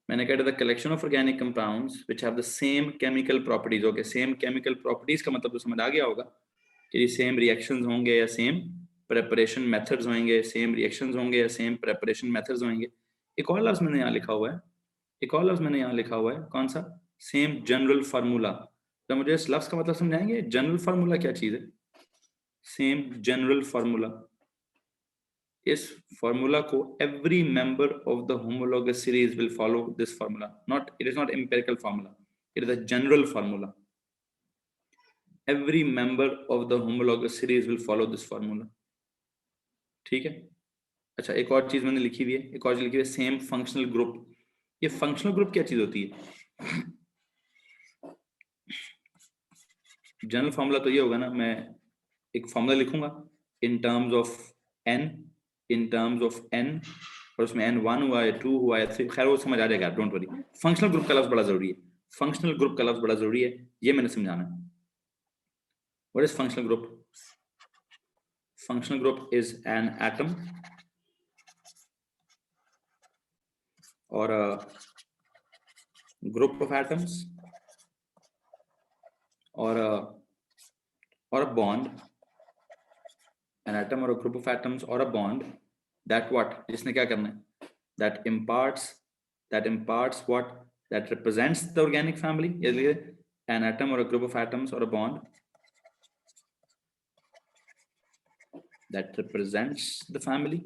मैंने कहा the collection of organic compounds which have the same chemical properties. Okay, same chemical properties का मतलब तो समझ आ गया होगा कि सेम रिएक्शंस होंगे या सेम प्रेपरेशन मेथड्स होंगे, सेम रिएक्शंस होंगे या सेम प्रेपरेशन मेथड्स होंगे। एक और लफ्ज मैंने यहाँ लिखा हुआ है, एक और लफ्ज मैंने यहाँ लिखा हुआ है, कौन सा, सेम जनरल फार्मूला। तो मुझे इस लफ्ज का मतलब समझाएंगे, जनरल फार्मूला क्या चीज है? सेम जनरल फार्मूला, इस फार्मूला को every member of the homologous series will follow this formula, not, it is not empirical formula, it is a general formula. Every member of the homologous series will follow this formula. ठीक है। अच्छा, एक और चीज मैंने लिखी हुई है, एक और चीज लिखी हुई है, सेम फंक्शनल ग्रुप। ये फंक्शनल ग्रुप क्या चीज होती है? जनरल फार्मूला तो ये होगा ना, मैं एक फार्मूला लिखूंगा in terms of n, in terms of n, और उसमें n 1 हुआ है, 2 हुआ है, 3, खैर वो समझ आ जाएगा, डोंट वरी। फंक्शनल ग्रुप का लफ्ज बड़ा जरूरी है, फंक्शनल ग्रुप का लफ्ज बड़ा जरूरी है, ये मैंने समझाना है। What is functional group? Functional group is an atom or a group of atoms or a bond, an atom or a group of atoms or a bond that what, जिसने क्या करना है, that imparts what, that represents the organic family, इसलिए an atom or a group of atoms or a bond that represents the family,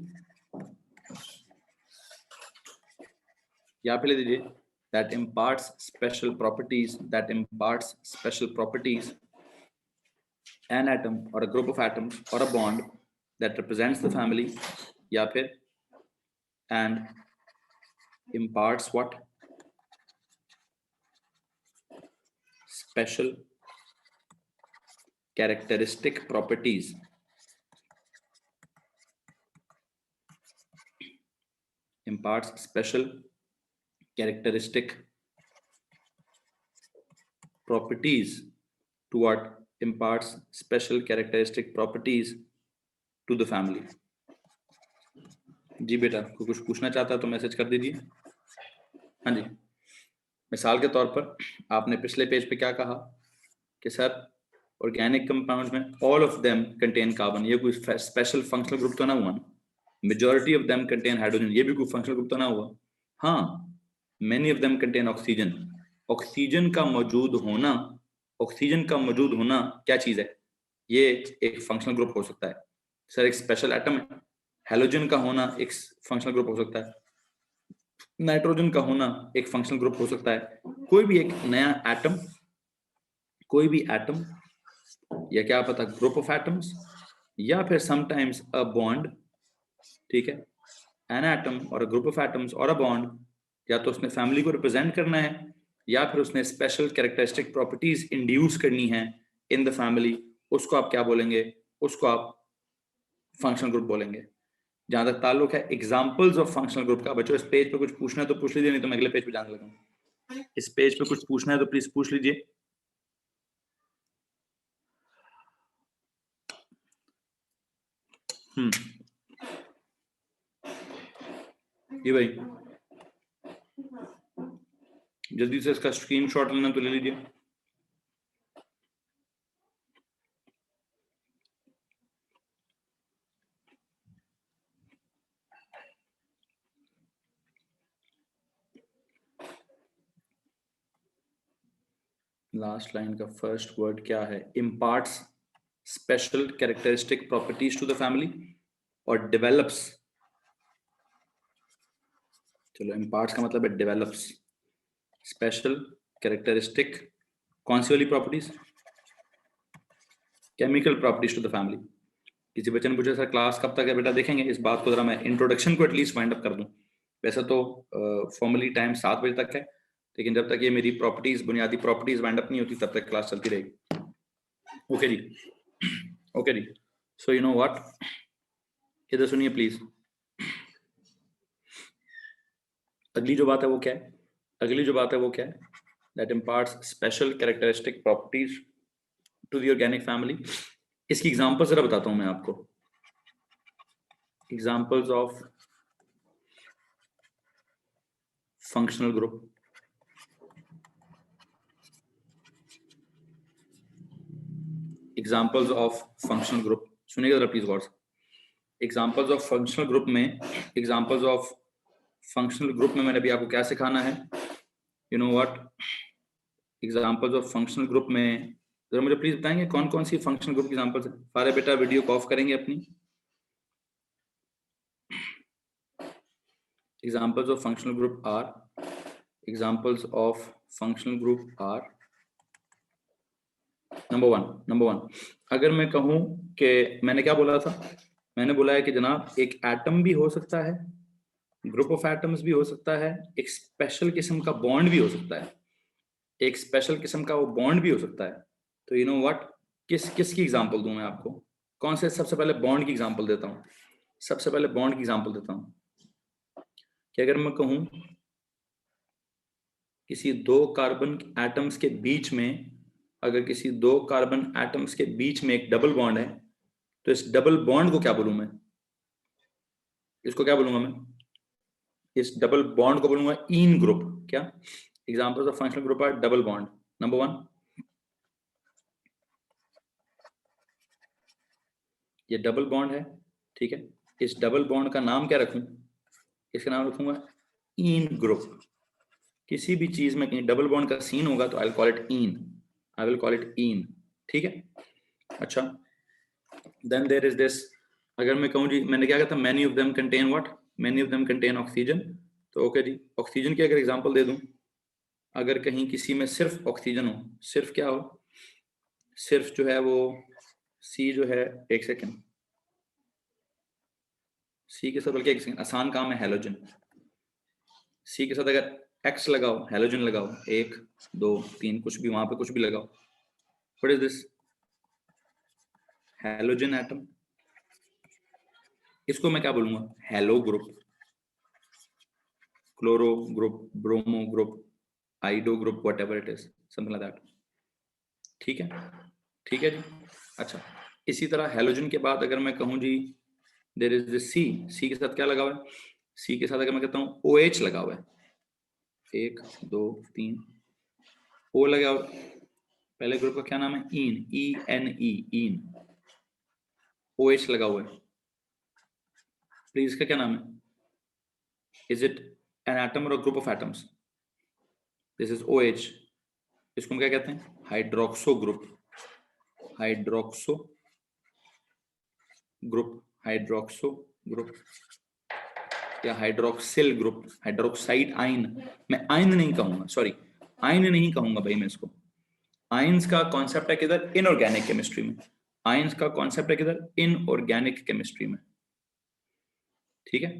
या फिर ले दीजिए that imparts special properties, that imparts special properties, an atom or a group of atoms or a bond that represents the family, या फिर and imparts what, special characteristic properties, imparts special characteristic properties to what, imparts special characteristic properties to the family। जी बेटा, कोई कुछ पूछना चाहता है तो message कर दीजिए। हाँ जी, मिसाल के तौर पर आपने पिछले पेज पे क्या कहा कि सर ऑर्गेनिक कंपाउंड्स में all of them contain carbon, ये कोई स्पेशल फंक्शनल ग्रुप तो ना हुआ ना? Majority of them contain hydrogen, ये भी कोई फंक्शनल ग्रुप तो ना हुआ? हाँ, many of them contain oxygen. Oxygen का मौजूद होना, ऑक्सीजन का मौजूद होना क्या चीज है? ये एक फंक्शनल ग्रुप हो सकता है सर, एक स्पेशल एटम है। हेलोजन का होना एक फंक्शनल ग्रुप हो सकता है, नाइट्रोजन का होना एक फंक्शनल ग्रुप हो सकता है। कोई भी एक नया एटम, कोई भी एटम, या क्या पता ग्रुप ऑफ एटम्स, या फिर समटाइम्स अ बॉन्ड, ठीक है, एन एटम और अ ग्रुप ऑफ एटम्स और अ बॉन्ड, या तो उसने फैमिली को रिप्रेजेंट करना है या फिर उसने स्पेशल कैरेक्टरिस्टिक प्रॉपर्टीज इंड्यूस करनी है इन द फैमिली, उसको आप क्या बोलेंगे? उसको आप फंक्शनल ग्रुप बोलेंगे। जहां तक ताल्लुक है एग्जांपल्स ऑफ फंक्शनल ग्रुप का, बच्चों इस पेज पे कुछ पूछना है तो पूछ लीजिए, नहीं तो मैं अगले पेज पे जाने लगा। इस पेज पे कुछ पूछना है तो प्लीज पूछ लीजिए। ये भाई जल्दी से इसका स्क्रीनशॉट लेना तो ले लीजिए। लास्ट लाइन का फर्स्ट वर्ड क्या है? Imparts special characteristic properties to the family और डेवलप्स, चलो इम्पार्ट्स का मतलब है डेवलप्स स्पेशल कैरेक्टरिस्टिक कौन सी वाली properties? Chemical properties to the family. किसी बच्चे ने पूछा सर क्लास कब तक है बेटा, देखेंगे इस बात को, जरा मैं इंट्रोडक्शन को एटलीस्ट वाइंड अप कर दूं। वैसे तो फॉर्मली टाइम 7 बजे तक है, लेकिन जब तक ये मेरी प्रॉपर्टीज, बुनियादी प्रॉपर्टीज वाइंड अप नहीं होती तब तक क्लास चलती रहेगी। ओके जी, ओके जी। सो यू नो व्हाट, इधर सुनिए प्लीज। अगली जो बात है वो क्या है? अगली जो बात है वो क्या है? That imparts special characteristic properties to the organic family. इसकी एग्जांपल जरा बताता हूं मैं आपको। Examples of functional group. Examples of functional group, सुनिएगा जरा प्लीज गौर से। एग्जांपल्स ऑफ फंक्शनल ग्रुप में, एग्जांपल्स ऑफ फंक्शनल ग्रुप में मैंने अभी आपको क्या सिखाना है? You know what, examples of functional group में जरा मुझे प्लीज बताएंगे कौन कौन सी फंक्शनल ग्रुप की एग्जांपल्स है? फारे बेटा वीडियो को ऑफ करेंगे अपनी। Examples of functional group are, examples of functional group are, number one, अगर मैं कहूं कि मैंने क्या बोला था? मैंने बोला है कि जनाब एक एटम भी हो सकता है, ग्रुप ऑफ एटम्स भी हो सकता है, एक स्पेशल किस्म का बॉन्ड भी हो सकता है, एक स्पेशल किस्म का वो बॉन्ड भी हो सकता है। तो यू नो व्हाट, किसकी एग्जांपल दूं मैं आपको? कौन से? सबसे पहले बॉन्ड की एग्जांपल देता हूं, सबसे पहले बॉन्ड की एग्जांपल देता हूं कि अगर मैं कहूं किसी दो कार्बन एटम्स के बीच में, अगर किसी दो कार्बन एटम्स के बीच में एक डबल बॉन्ड है, तो इस डबल बॉन्ड को क्या बोलूं मैं? इसको क्या बोलूंगा मैं? इस डबल बॉन्ड को बोलूंगा इन ग्रुप। क्या? Examples of functional group are double bond. Number one, ये डबल बॉन्ड है, ठीक है। इस डबल बॉन्ड का नाम क्या रखूं? इसका नाम रखूंगा इन ग्रुप। किसी भी चीज में कहीं डबल बॉन्ड का सीन होगा तो I will call it in, I will call it in, ठीक है। अच्छा, देन देयर इज दिस, अगर मैं कहूं जी, मैंने क्या कहा था? Many of them contain what? Many of them contain oxygen. तो ओके जी, ऑक्सीजन की अगर एग्जांपल दे दूं, अगर कहीं किसी में सिर्फ ऑक्सीजन हो, सिर्फ क्या हो? सिर्फ जो है वो सी जो है, एक सेकेंड, सी के साथ, बल्कि एक सेकेंड, आसान काम है, हेलोजन। सी के साथ अगर एक्स लगाओ, हेलोजन लगाओ, 1 2 3, कुछ भी वहां पे कुछ भी लगाओ, what is this? Halogen atom. इसको मैं क्या बोलूंगा? Hello group, chloro group, bromo group, आइडो group, whatever it is, something like that, ठीक है, ठीक है जी। अच्छा, इसी तरह हेलोजन के बाद अगर मैं कहूं जी देयर इज दिस सी, सी के साथ क्या लगा हुआ है? सी के साथ अगर मैं कहता हूं OH लगा हुआ है, 1 2 3, ओ लगा हुआ है। पहले ग्रुप का क्या नाम है? इन, ENE, इन। OH लगा हुआ है, प्लीज इसका क्या नाम है? इज इट एन एटम और group of atoms? This is OH। इसको हम क्या कहते हैं? Hydroxo group, hydroxo group, hydroxo group या हाइड्रोक्सिल ग्रुप, हाइड्रोक्साइड आइन। मैं आइन नहीं कहूंगा, सॉरी, आइन नहीं कहूंगा भाई मैं इसको। आइंस का कॉन्सेप्ट है किधर? इनऑर्गेनिक केमिस्ट्री में। आइंस का कॉन्सेप्ट है किधर? इनऑर्गेनिक केमिस्ट्री में, ठीक है।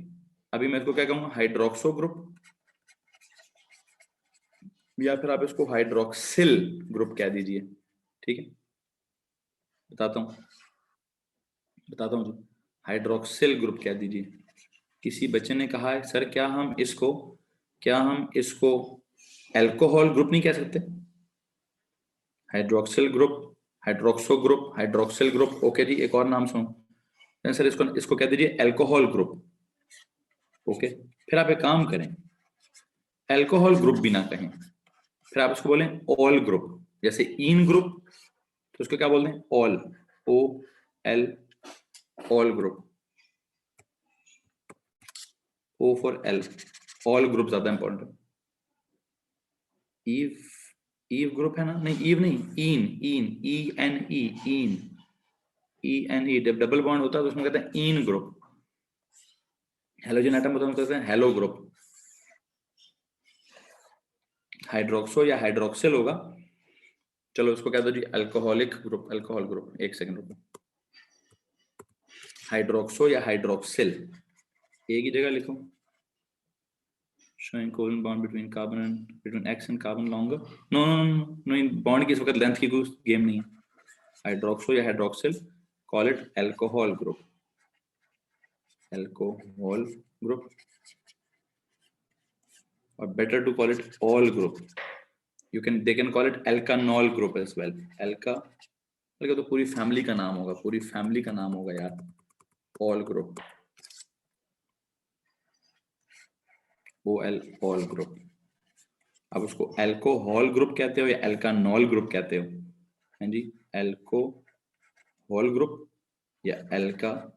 अभी मैं इसको क्या कहूंगा? हाइड्रोक्सो ग्रुप, या फिर आप इसको हाइड्रोक्सिल ग्रुप कह दीजिए, ठीक है। बताता हूं, बताता हूं जी, हाइड्रोक्सिल ग्रुप कह दीजिए। किसी बच्चे ने कहा है सर क्या हम इसको, क्या हम इसको एल्कोहल ग्रुप नहीं कह सकते? Hydroxyl group, hydroxo group, hydroxyl group, okay जी। एक और नाम सुनो सर, इसको इसको कह दीजिए एल्कोहल ग्रुप, ओके। फिर आप एक काम करें, एल्कोहल ग्रुप भी ना कहें, फिर आप इसको बोलें ऑल ग्रुप। जैसे इन ग्रुप, तो उसको क्या बोलते हैं? All, OL, all group, O for L, all group ज्यादा इंपॉर्टेंट है। ईव, ईव ग्रुप है ना? नहीं, ईव नहीं, इन, ENE, इन, ENE, जब डबल बॉन्ड होता है तो उसमें कहते हैं इन ग्रुप। हेलोजन एटम होता है कहते हैं हेलो ग्रुप। हाइड्रोक्सो या हाइड्रोक्सिल होगा चलो इसको कह दो जी अल्कोहलिक ग्रुप, अल्कोहल ग्रुप। एक सेकंड रुको, हाइड्रोक्सो या हाइड्रोक्सिल एक ही जगह लिखो। showing covalent bond between carbon and between X and carbon longer. No, bond की इस वक्त लेंथ की कोई गेम नहीं है। हाइड्रोक्सो या hydroxyl, call it alcohol group, alcohol group, or better to call it all group. They can call it alkanol group as well. alka तो पूरी फैमिली का नाम होगा, पूरी फैमिली का नाम होगा यार, all group, OL, all group। अब उसको अल्कोहल ग्रुप कहते हो या अल्कानॉल ग्रुप कहते हो? हाँ जी, अल्कोहल ग्रुप या अल्कानॉल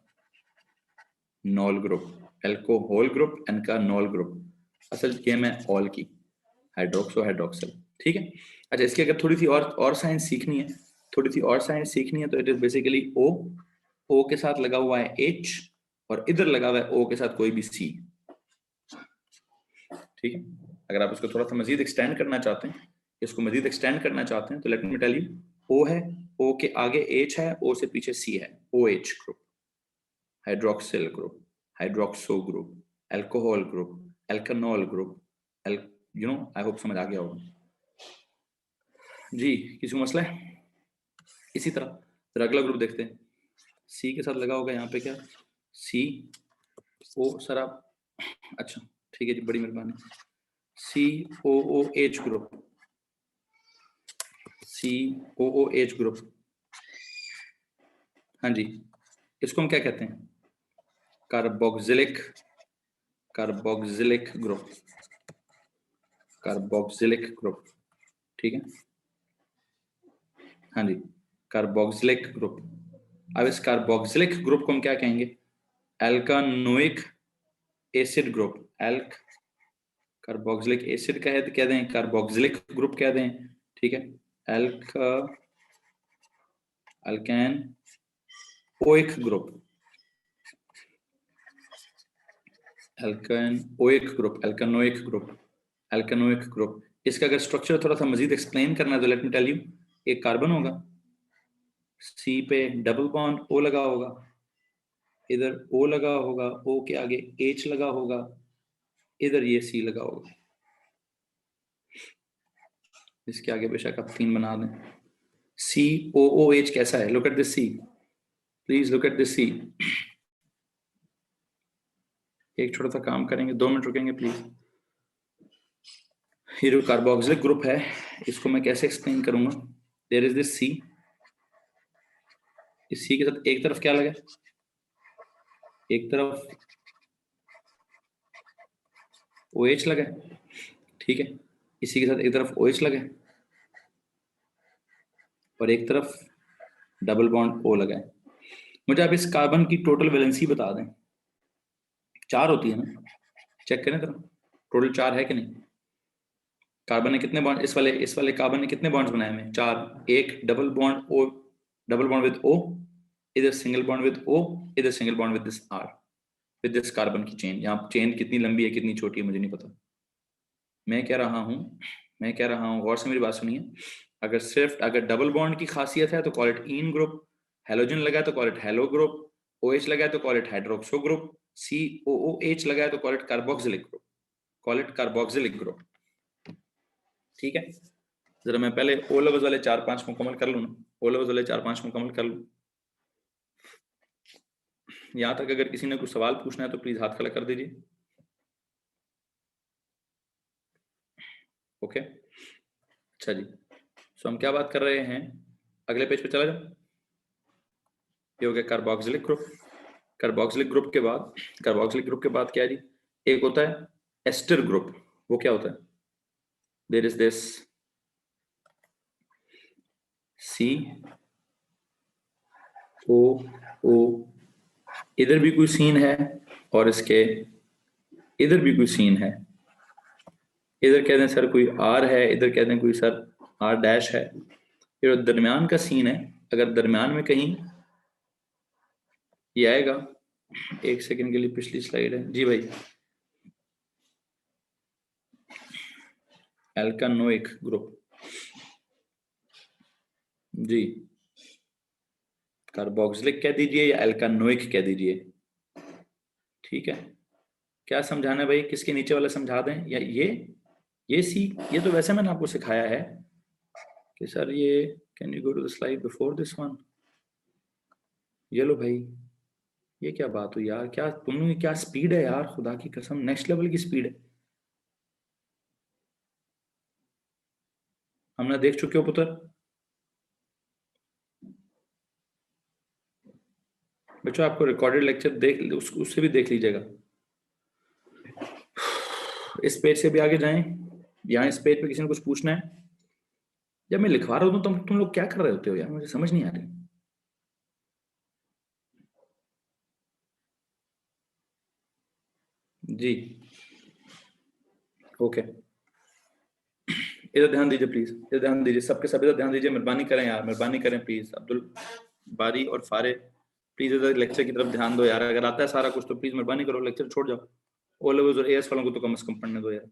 group, alcohol group, alkanol group. असल गेम है ऑल की, हाइड्रोक्सो हाइड्रोक्सिल, ठीक है। अच्छा, इसकी अगर थोड़ी सी और साइंस सीखनी है, थोड़ी सी और साइंस सीखनी है तो इट इज बेसिकली ओ के साथ लगा हुआ है H और इधर लगा हुआ है O के साथ कोई भी C, ठीक है। अगर आप इसको थोड़ा सा मजीद एक्सटेंड करना चाहते हैं, इसको मजीद एक्सटेंड करना चाहते हैं तो let me tell you, O है, O के आगे H है, O से पीछे C है, OH group, hydroxyl group, hydroxo group, alcohol group, alkanol group, you know, I hope समझ आ गया होगा जी। किसी को मसला है? इसी तरह फिर अगला ग्रुप देखते हैं, सी के साथ लगा होगा यहाँ पे क्या, सी ओ, सर आप, अच्छा ठीक है जी, बड़ी मेहरबानी। COOH ग्रुप, COOH ग्रुप, हाँ जी, इसको हम क्या कहते हैं? Carboxylic, carboxylic group, carboxylic group, ठीक है, हाँ जी, कार्बोक्सिलिक ग्रुप। अब इस कार्बोक्सिलिक ग्रुप को हम क्या कहेंगे? Alkanoic acid group, alk, carboxylic acid का है तो कह दें कार्बोक्सिलिक ग्रुप कह दें, ठीक है। Alkanoic group, alkanoic group, alkanoic group, alkanoic group. इसका अगर स्ट्रक्चर थोड़ा सा मजीद एक्सप्लेन करना है तो लेट मी टेल यू, एक कार्बन होगा, सी पे डबल बॉन्ड O लगा होगा, इधर O लगा होगा, O के आगे H लगा होगा, इधर ये C लगा होगा, इसके आगे बेशक आप 3 बना दें। COOH कैसा है? Look at this C, please look at this C। एक छोटा सा काम करेंगे, 2 मिनट रुकेंगे प्लीज। ये जो कार्बोक्सिलिक ग्रुप है इसको मैं कैसे एक्सप्लेन करूंगा? देयर इज दिस C, इस C के साथ एक तरफ क्या लगा, एक तरफ OH लगा, ठीक है, इसी के साथ एक तरफ OH लगा और एक तरफ डबल बॉन्ड O लगा है। मुझे आप इस कार्बन की टोटल वैलेंसी बता दें, 4 होती है ना? चेक करें जरा, टोटल 4 है कि नहीं? कार्बन ने कितने बॉन्ड, इस वाले कार्बन ने कितने बॉन्ड्स बनाए हैं? 4। एक double bond O, double bond with O, इधर सिंगल बॉन्ड विद O, इधर single bond with this R, with this carbon की चेन। यहाँ चेन कितनी लंबी है कितनी छोटी है मुझे नहीं पता, मैं कह रहा हूँ गौर से मेरी बात सुनिए, अगर डबल बॉन्ड की खासियत है तो call it in group, halogen लगा है तो call it hello group, OH लगा है तो call it hydroxo group, COOH लगा है तो call it carboxylic group, call it carboxylic group, ठीक है। जरा मैं पहले O लेवल्स वाले 4-5 मुकम्मल कर लूँ ना, O लेवल्स वाले 4-5 मुकम्मल कर लूँ। यहाँ तक अगर किसी ने कुछ सवाल पूछना है तो प्लीज हाथ खड़ा कर दीजिए। ओके, अच्छा जी, सो हम क्या बात कर रहे हैं? अगले पेज पे चला जाओ। ये हो गया कार्बोक्सिलिक ग्रुप। कार्बोक्सिलिक ग्रुप के बाद क्या है जी? एक होता है एस्टर ग्रुप। वो क्या होता है? देयर इज दिस COO, इधर भी कोई सीन है और इसके इधर भी कोई सीन है। इधर कहते हैं सर कोई R है, इधर कहते हैं कोई सर R डैश है। ये दरमियान का सीन है, अगर दरमियान में कहीं ये आएगा, एक सेकंड के लिए पिछली स्लाइड है जी भाई, एल्कानोइक ग्रुप, जी, कार्बोक्सिलिक कह दीजिए या एल्कानोइक कह दीजिए, ठीक है। क्या समझाना है भाई, किसके नीचे वाला समझा दें, या ये सी, ये तो वैसे मैंने आपको सिखाया है कि सर ये, can you go to the slide before this one, ये लो भाई, ये क्या बात हुई यार, क्या तुमने, क्या स्पीड है यार, खुदा की कसम नेक्स्ट लेवल की स्पीड है। हमने देख चुके हो पुत्र, बच्चों आपको रिकॉर्डेड लेक्चर देख उससे भी देख लीजिएगा। इस पेज से भी आगे जाएं, यहाँ इस पेज पे किसी ने कुछ पूछना है, जब मैं लिखवा रहा हूँ तो तुम लोग क्या कर रहे होते हो यार, मुझे समझ नहीं आ रही। जी ओके, इधर ध्यान दीजिए प्लीज, इधर ध्यान दीजिए, सबके सब इधर ध्यान दीजिए, मेहरबानी करें यार, मेहरबानी करें प्लीज। अब्दुल बारी और फारे, प्लीज इधर लेक्चर की तरफ ध्यान दो यार, अगर आता है सारा कुछ तो प्लीज मेहरबानी करो लेक्चर छोड़ जाओ। ओ लेवल्स और एएस वालों को तो कम से कम पढ़ने दो यार।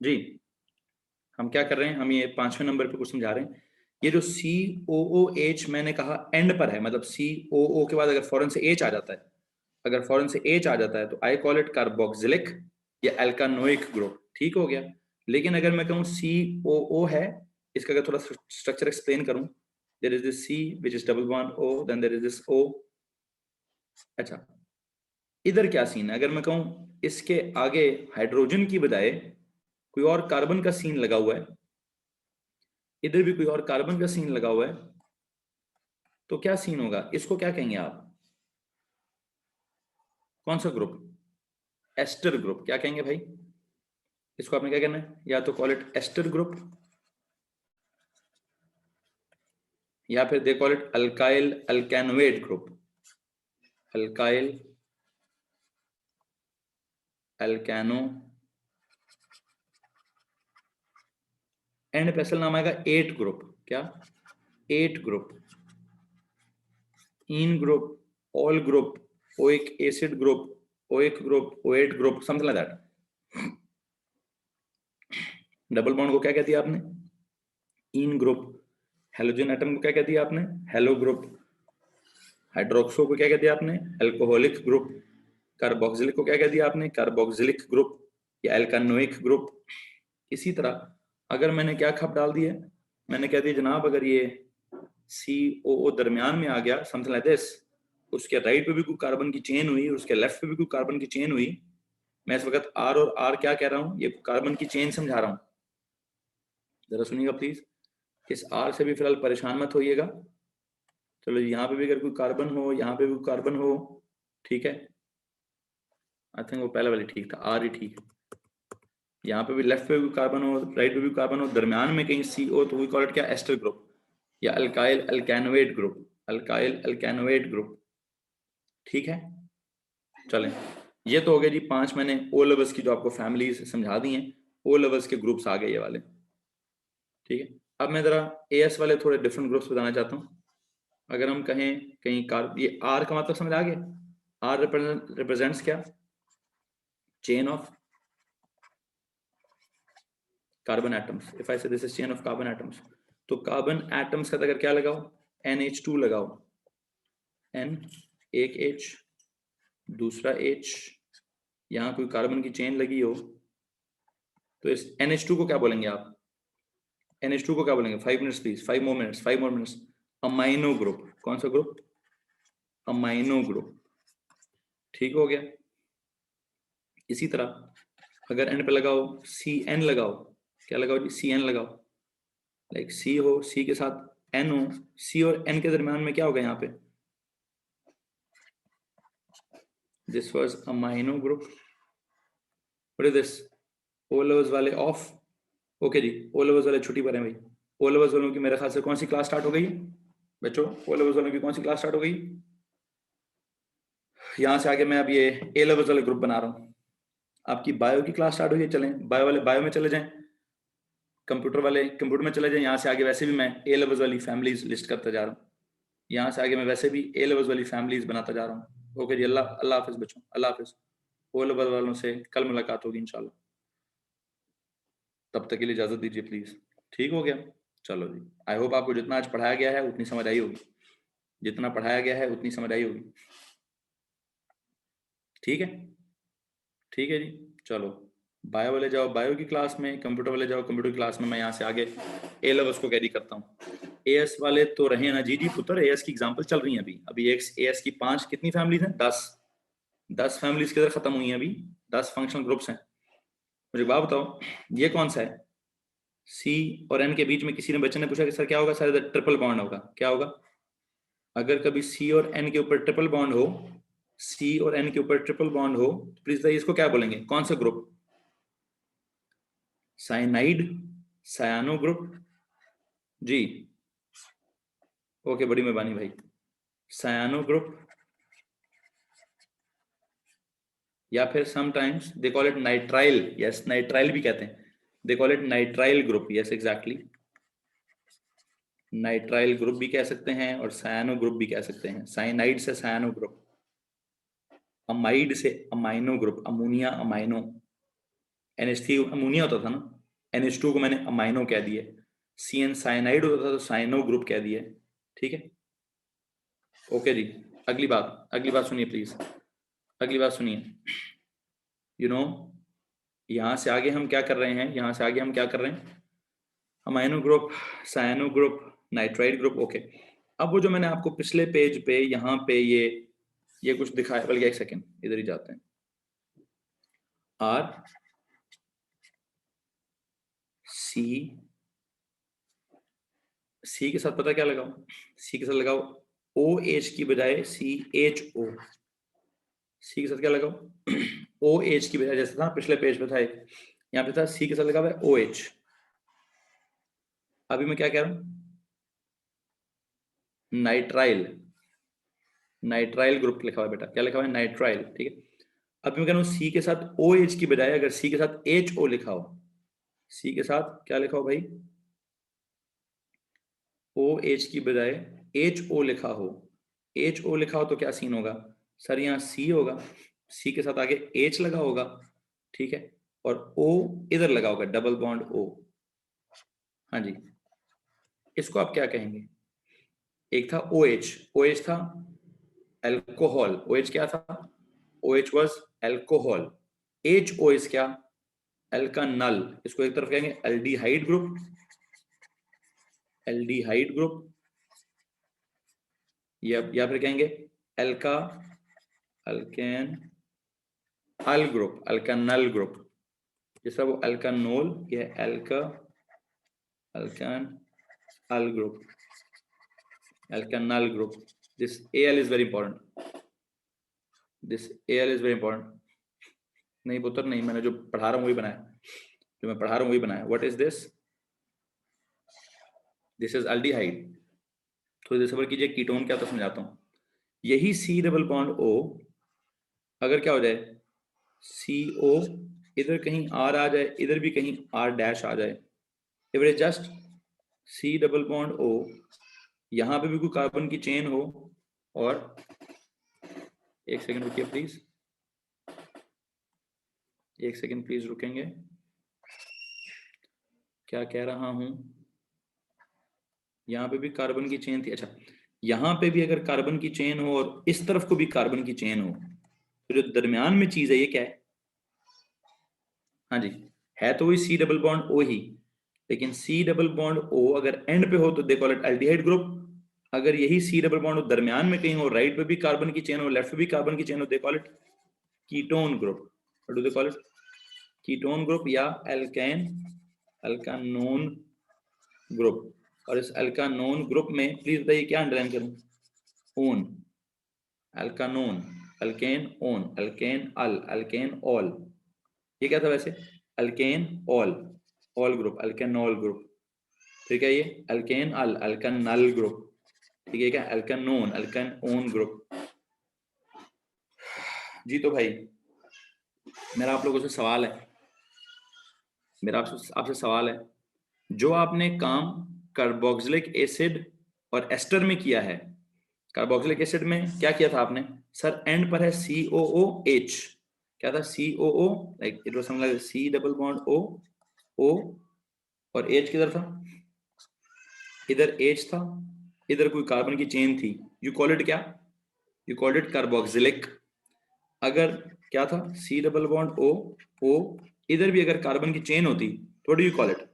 जी, हम क्या कर रहे हैं, हम ये 5वें नंबर पे कुछ समझा रहे हैं। ये जो COOH मैंने कहा एंड पर है, मतलब COO के बाद अगर फॉरन से H आ जाता है, अगर फॉरन से H आ जाता है तो आई कॉल इट कार्बोक्सिलिक या एल्कानोइक ग्रुप, ठीक हो गया। लेकिन अगर मैं कहूँ COO है, इसका अगर थोड़ा स्ट्रक्चर एक्सप्लेन करूं, there is this C which is double bond O, then there is this O। अच्छा, इधर क्या सीन है, अगर मैं कहूं इसके आगे हाइड्रोजन की बजाय कोई और कार्बन का सीन लगा हुआ है, इधर भी कोई और कार्बन का सीन लगा हुआ है, तो क्या सीन होगा, इसको क्या कहेंगे आप, कौन सा ग्रुप, एस्टर ग्रुप, क्या कहेंगे भाई, इसको आपने क्या कहना है, या तो कॉल इट एस्टर ग्रुप, या फिर they call it alkyl alkanoate group, alkyl alkano, end पे असल नाम आएगा 8 ग्रुप, क्या 8 group, ine group, ol group, oic acid group, oic group, oate group, something like that. Double bond को क्या कहती है आपने, इन ग्रुप, हेलोजन एटम को क्या कहती है आपने, हेलो ग्रुप, हाइड्रोक्सो को क्या कहती है आपने, अल्कोहलिक ग्रुप, कार्बोक्सिलिक को क्या कहती है आपने, कार्बोक्सिलिक ग्रुप या एल्कानोइक ग्रुप। इसी तरह अगर मैंने क्या खप डाल दिया, मैंने कह दिया जनाब अगर ये COO दरमियान में आ गया, समथिंग लाइक दिस, उसके राइट पे भी कोई कार्बन की चेन हुई और उसके लेफ्ट पे भी कोई कार्बन की चेन हुई, मैं इस वक्त R और R क्या कह रहा हूं, ये कार्बन की चेन समझा रहा हूं, जरा सुनिएगा प्लीज। इस R से भी फिलहाल परेशान मत होइएगा, चलो यहाँ पे भी अगर कोई कार्बन हो, यहाँ पे भी कोई कार्बन हो, ठीक है, आई थिंक वो पहले वाली ठीक था, R ही ठीक है, यहाँ पे भी लेफ्ट पे भी कार्बन हो, राइट पे भी कार्बन हो, दरमियान में कहीं CO, तो वी कॉल इट क्या, एस्टर ग्रुप या alkyl alkanoate group, alkyl alkanoate group, ठीक है। चलें, ये तो हो गया जी 5 मैंने ओ लेवल्स की जो आपको फैमिलीज समझा दी हैं, ओ लेवल्स के ग्रुप्स आ गए ये वाले, ठीक है। अब मैं जरा AS वाले थोड़े डिफरेंट ग्रुप्स बताना चाहता हूँ। अगर हम कहें कहीं ये R का मतलब समझ आ गया, R रिप्रेजेंट्स क्या, chain of carbon atoms, if I say this is chain of carbon atoms, तो कार्बन एटम्स का अगर क्या लगाओ, NH2 लगाओ, N, एक H, दूसरा H, यहाँ कोई कार्बन की चेन लगी हो, तो इस NH2 को क्या बोलेंगे आप, NH2 को क्या बोलेंगे, 5 minutes please, 5 more minutes, 5 more minutes, amino group, कौन सा ग्रुप, अमाइनो ग्रुप, ठीक हो गया। इसी तरह अगर एंड पे लगाओ CN लगाओ, क्या लगाओ जी, CN लगाओ, लाइक C हो, C के साथ N हो, C और N के दरम्यान में क्या होगा यहाँ पे, this was amino group, what is this, O levels वाले ऑफ, ओके जी, ओ लेवल्स वाले छुट्टी पर हैं भाई, ओ लेवल्स वालों की मेरे ख्याल से कौन सी क्लास स्टार्ट हो गई बच्चों, ओ लेवल्स वालों की कौन सी क्लास स्टार्ट हो गई, यहाँ से आगे मैं अब ये A लेवल्स वाले ग्रुप बना रहा हूँ, आपकी बायो की क्लास स्टार्ट हुई है, चलें बायो वाले बायो में चले जाएं, कंप्यूटर वाले कंप्यूटर में चले जाएं, यहाँ से आगे वैसे भी मैं A लेवल्स वाली फैमिलीज लिस्ट करता जा रहा हूँ, यहाँ से आगे मैं वैसे भी A लेवल्स वाली फैमिलीज बनाता जा रहा हूँ। ओके जी, अल्लाह अल्लाह हाफिज बच्चों, अल्लाह हाफिज। ओ लेवल वालों से कल मुलाकात होगी इंशाल्लाह, तब तक के लिए इजाजत दीजिए प्लीज, ठीक हो गया। चलो जी, आई होप आपको जितना आज पढ़ाया गया है उतनी समझ आई होगी, जितना पढ़ाया गया है उतनी समझ आई होगी। ठीक है, ठीक है जी। चलो बायो वाले जाओ बायो की क्लास में, कंप्यूटर वाले जाओ कंप्यूटर क्लास में। मैं यहाँ से आगे ए लेवल्स को कैरी करता हूँ। एएस वाले तो रहे ना? जी जी पुत्र, एएस की एग्जांपल चल रही है अभी। अभी एएस की 5 कितनी फैमिलीज हैं? 10 फैमिलीज किधर खत्म हुई हैं अभी? 10 फंक्शनल ग्रुप्स हैं। मुझे बात बताओ, ये कौन सा है? सी और एन के बीच में किसी ने बच्चे ने पूछा कि सर क्या होगा? शायद ट्रिपल बॉन्ड होगा। क्या होगा? अगर कभी सी और एन के ऊपर ट्रिपल बॉन्ड हो, सी और एन के ऊपर ट्रिपल बॉन्ड हो, तो प्लीज बताइए इसको क्या बोलेंगे? कौन सा ग्रुप? Cyanide, cyano group? जी, ओके, बड़ी मेहरबानी भाई। सायानो ग्रुप, या फिर sometimes they call it nitrile. Yes, nitrile भी कहते हैं। They call it nitrile group. Yes exactly, nitrile group भी कह सकते हैं और सायानो ग्रुप भी कह सकते हैं। साइनाइड से सायानो ग्रुप, अमाइड से amino group, ammonia amino. NH3 ammonia होता था ना, NH2 को मैंने अमाइनो कह दिया। CN साइनाइड होता था तो साइनो ग्रुप कह दिया। ठीक है, ओके जी। अगली बात सुनिए प्लीज, अगली बात सुनिए। यू नो, यहां से आगे हम क्या कर रहे हैं? यहां से आगे हम क्या कर रहे हैं? Amino group, cyano group, nitrile group. Okay, अब वो जो मैंने आपको पिछले पेज पे यहाँ पे ये कुछ दिखाया, बल्कि एक सेकेंड इधर ही जाते हैं। R C, सी के साथ पता क्या लगाओ? सी के साथ लगाओ OH की बजाय CHO। सी के साथ क्या लगाओ? OH की बजाय, जैसे था पिछले पेज पे था एक, यहाँ पे था सी के साथ लगा हुआ है OH। अभी मैं क्या कह रहा हूँ? नाइट्राइल, नाइट्राइल ग्रुप लिखा हुआ है बेटा। क्या लिखा हुआ है? नाइट्राइल। ठीक है, अभी मैं कह रहा हूँ सी के साथ OH की बजाय अगर सी के साथ HO लिखा हो, सी के साथ क्या लिखा हो भाई? OH की बजाय HO लिखा हो, HO लिखा हो तो क्या सीन होगा? सर यहाँ C होगा, C के साथ आगे H लगा होगा, ठीक है, और O इधर लगा होगा, डबल बॉन्ड O। हाँ जी, इसको आप क्या कहेंगे? एक था OH, OH था अल्कोहल। OH क्या था? OH was alcohol. HO is क्या? अल्कानल। इसको एक तरफ कहेंगे एल्डिहाइड ग्रुप, एल्डिहाइड ग्रुप, या फिर कहेंगे alka alkane al group, alkanal group. जैसा वो अल्कानोल, ये alka alkane al group, alkanal group. This Al is very important, this Al is very important। नहीं पुत्र नहीं, मैंने जो पढ़ा रहा हूँ वही बनाया, जो मैं पढ़ा रहा हूँ वही बनाया। What is this? This is aldehyde. थोड़ी देर सब्र कीजिए, कीटोन क्या होता है समझाता हूँ। यही C डबल बॉन्ड O अगर क्या हो जाए? CO, इधर कहीं R आ जाए, इधर भी कहीं R डैश आ जाए, if it just C double bond O, यहाँ पे भी कोई कार्बन की चेन हो, और एक सेकंड रुकिए प्लीज, एक सेकंड प्लीज रुकेंगे, क्या कह रहा हूं? यहाँ पे भी कार्बन की चेन थी। अच्छा, यहाँ पे भी अगर कार्बन की चेन हो और इस तरफ को भी कार्बन की चेन हो, तो जो दरमियान में चीज है ये क्या है? हाँ जी, है तो वही C डबल बॉन्ड O ही, लेकिन C डबल बॉन्ड O अगर एंड पे हो तो दे कॉल इट एल्डिहाइड ग्रुप। अगर यही C डबल बॉन्ड दरमियान में कहीं हो, राइट पे भी कार्बन की चेन हो, लेफ्ट पे भी कार्बन की चेन हो, दे call it ketone group. What do they call it? Ketone group या एल्केन अल्कानोन ग्रुप। और इस अल्कानोन ग्रुप में प्लीज बताइए क्या अंडरलाइन करूं? One, alkanone, alkane one, alkane al, alkane ol. ये क्या था वैसे? Alkane ol, ol group, alkanol group. ठीक है, ये अल्केन अल, अल्केनल ग्रुप। ठीक है क्या? अल्केनोन, अल्केन ओन ग्रुप। जी तो भाई मेरा आप लोगों से सवाल है, मेरा आपसे सवाल है, जो आपने काम कार्बोक्सिलिक एसिड और एस्टर में किया है, कार्बोक्सिलिक एसिड में क्या किया था आपने? सर एंड पर है COOH। क्या था? COO, like it was something like C double bond O, O, और H किधर था? इधर H था, इधर कोई कार्बन की चेन थी, यू कॉल इट क्या? You call it carboxylic. अगर क्या था, C double bond O, O, इधर भी अगर कार्बन की चेन होती, what do you call it?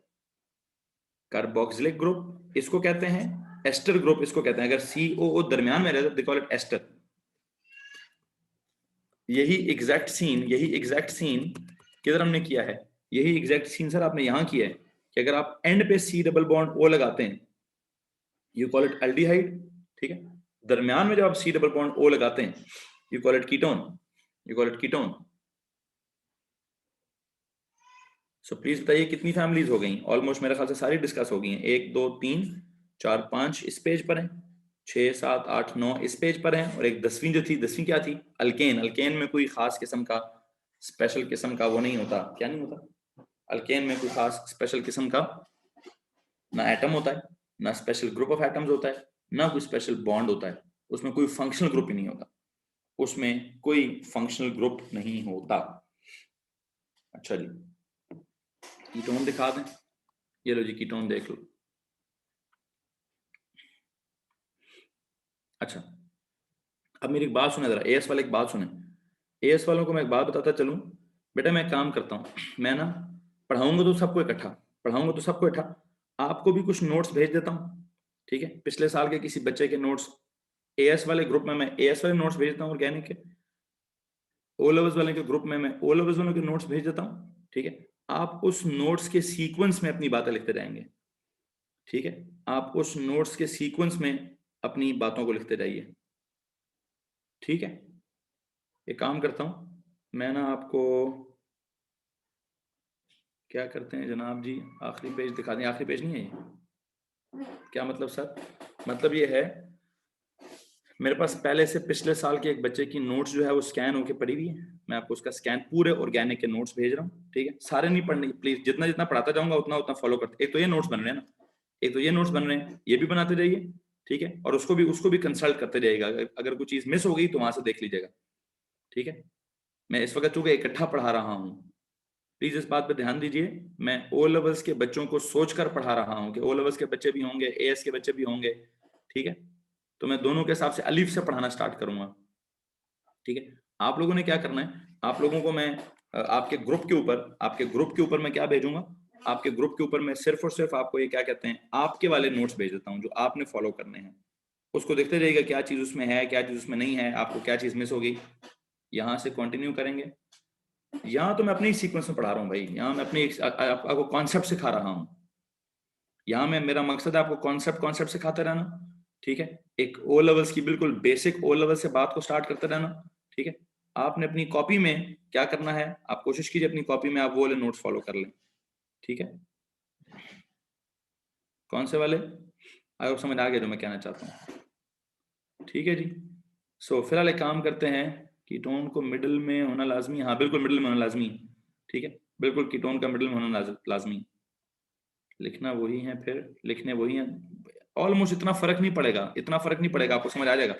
Carboxylic group. इसको कहते हैं एस्टर ग्रुप, इसको कहते हैं। अगर COO दरमियान में रहता, दे कॉल इट एस्टर। यही एग्जैक्ट सीन किधर हमने किया है? यही एग्जैक्ट सीन सर आपने यहां किया है कि अगर आप एंड पे C डबल बॉन्ड O लगाते हैं, यू कॉल इट एल्डिहाइड, ठीक है। दरमियान में जब आप C डबल बॉन्ड O लगाते हैं, you call it ketone, you call it ketone. So please बताइए कितनी फैमिलीज हो गई? ऑलमोस्ट मेरे ख्याल से सारी डिस्कस हो गई हैं। 1 2 3 4 5 इस पेज पर है, 6 7 8 9 इस पेज पर है, और एक 10वीं जो थी, 10वीं क्या थी? अल्केन। अल्केन में कोई खास किस्म का स्पेशल किस्म का वो नहीं होता, क्या नहीं होता? अल्केन में कोई खास स्पेशल किस्म का ना एटम होता है, ना स्पेशल ग्रुप ऑफ एटम्स होता है, ना कोई स्पेशल बॉन्ड होता है। उसमें कोई फंक्शनल ग्रुप ही नहीं होता, उसमें कोई फंक्शनल ग्रुप नहीं होता। अच्छा जी, कीटोन दिखा दें। ये लो जी, कीटोन देख लो। अच्छा, अब मेरी एक बात सुने जरा, एएस वाले एक बात सुने। एएस वालों को मैं एक बात बताता चलूं। बेटा मैं काम करता हूं, मैं ना पढ़ाऊंगा तो सबको इकट्ठा, पढ़ाऊंगा तो सबको इकट्ठा, आपको भी कुछ नोट्स भेज देता हूं, ठीक है। पिछले साल के किसी बच्चे के नोट्स एएस वाले ग्रुप में मैं एएस वाले नोट्स भेजता हूँ, ऑर्गेनिक के। ओ लेवल्स वाले के ग्रुप में मैं ओ लेवल्स वालों के नोट्स भेज देता हूँ, ठीक है। आप उस नोट्स के सीक्वेंस में अपनी बातें लिखते जाएंगे, ठीक है। आप उस नोट्स के सीक्वेंस में अपनी बातों को लिखते जाइए, ठीक है। एक काम करता हूँ मैं ना, आपको क्या करते हैं जनाब जी, आखिरी पेज दिखा दें। आखिरी पेज नहीं है ये? क्या मतलब सर? मतलब ये है, मेरे पास पहले से पिछले साल के एक बच्चे की नोट्स जो है वो स्कैन होके पड़ी हुई है। मैं आपको उसका स्कैन पूरे ऑर्गेनिक के नोट्स भेज रहा हूँ, ठीक है। सारे नहीं पढ़ने, प्लीज जितना जितना पढ़ाता जाऊंगा उतना उतना फॉलो करते। एक तो ये नोट्स बन रहे हैं ना, एक तो ये नोट्स बन रहे हैं, ये भी बनाते जाइए, ठीक है। और उसको भी कंसल्ट करते जाइएगा, अगर कोई चीज मिस हो गई तो वहां से देख लीजिएगा, ठीक है। मैं इस वक्त चूंकि इकट्ठा पढ़ा रहा हूँ, प्लीज इस बात पे ध्यान दीजिए। मैं ओ लेवल्स के बच्चों को सोचकर पढ़ा रहा हूँ कि ओ लेवल्स के बच्चे भी होंगे, एएस के बच्चे भी होंगे, ठीक है। तो मैं दोनों के हिसाब से अलीफ से पढ़ाना स्टार्ट करूंगा, ठीक है। आप लोगों ने क्या करना है, आप लोगों को मैं आपके ग्रुप के ऊपर मैं क्या भेजूंगा, आपके ग्रुप के ऊपर मैं सिर्फ और सिर्फ आपको ये क्या कहते हैं, आपके वाले नोट्स भेज देता हूँ जो आपने फॉलो करने हैं। उसको देखते जाइएगा क्या चीज उसमें है, क्या चीज उसमें नहीं है, आपको क्या चीज मिस होगी। यहाँ से कंटिन्यू करेंगे। यहाँ तो मैं अपने ही सीक्वेंस में पढ़ा रहा हूँ भाई, यहाँ मैं अपनी आपको कॉन्सेप्ट सिखा रहा हूँ। यहाँ मैं, मेरा मकसद है आपको कॉन्सेप्ट कॉन्सेप्ट सिखाते रहना, ठीक है। एक ओ लेवल्स की बिल्कुल बेसिक ओ लेवल से बात को स्टार्ट करते रहना, ठीक है। आपने अपनी कॉपी में क्या करना है, आप कोशिश कीजिए अपनी कॉपी में आप वो वाले नोट्स फॉलो कर लें, ठीक है। कौन से वाले? आपको समझ आ गया जो मैं कहना चाहता हूँ, ठीक है जी। सो फिलहाल एक काम करते हैं, कीटोन को मिडिल में होना लाजमी, हाँ बिल्कुल मिडिल में होना लाजमी, ठीक है। बिल्कुल कीटोन का मिडिल में होना लाजमी। लिखना वही है, फिर लिखने वही है, ऑलमोस्ट इतना फर्क नहीं पड़ेगा, इतना फर्क नहीं पड़ेगा, आपको समझ आ जाएगा।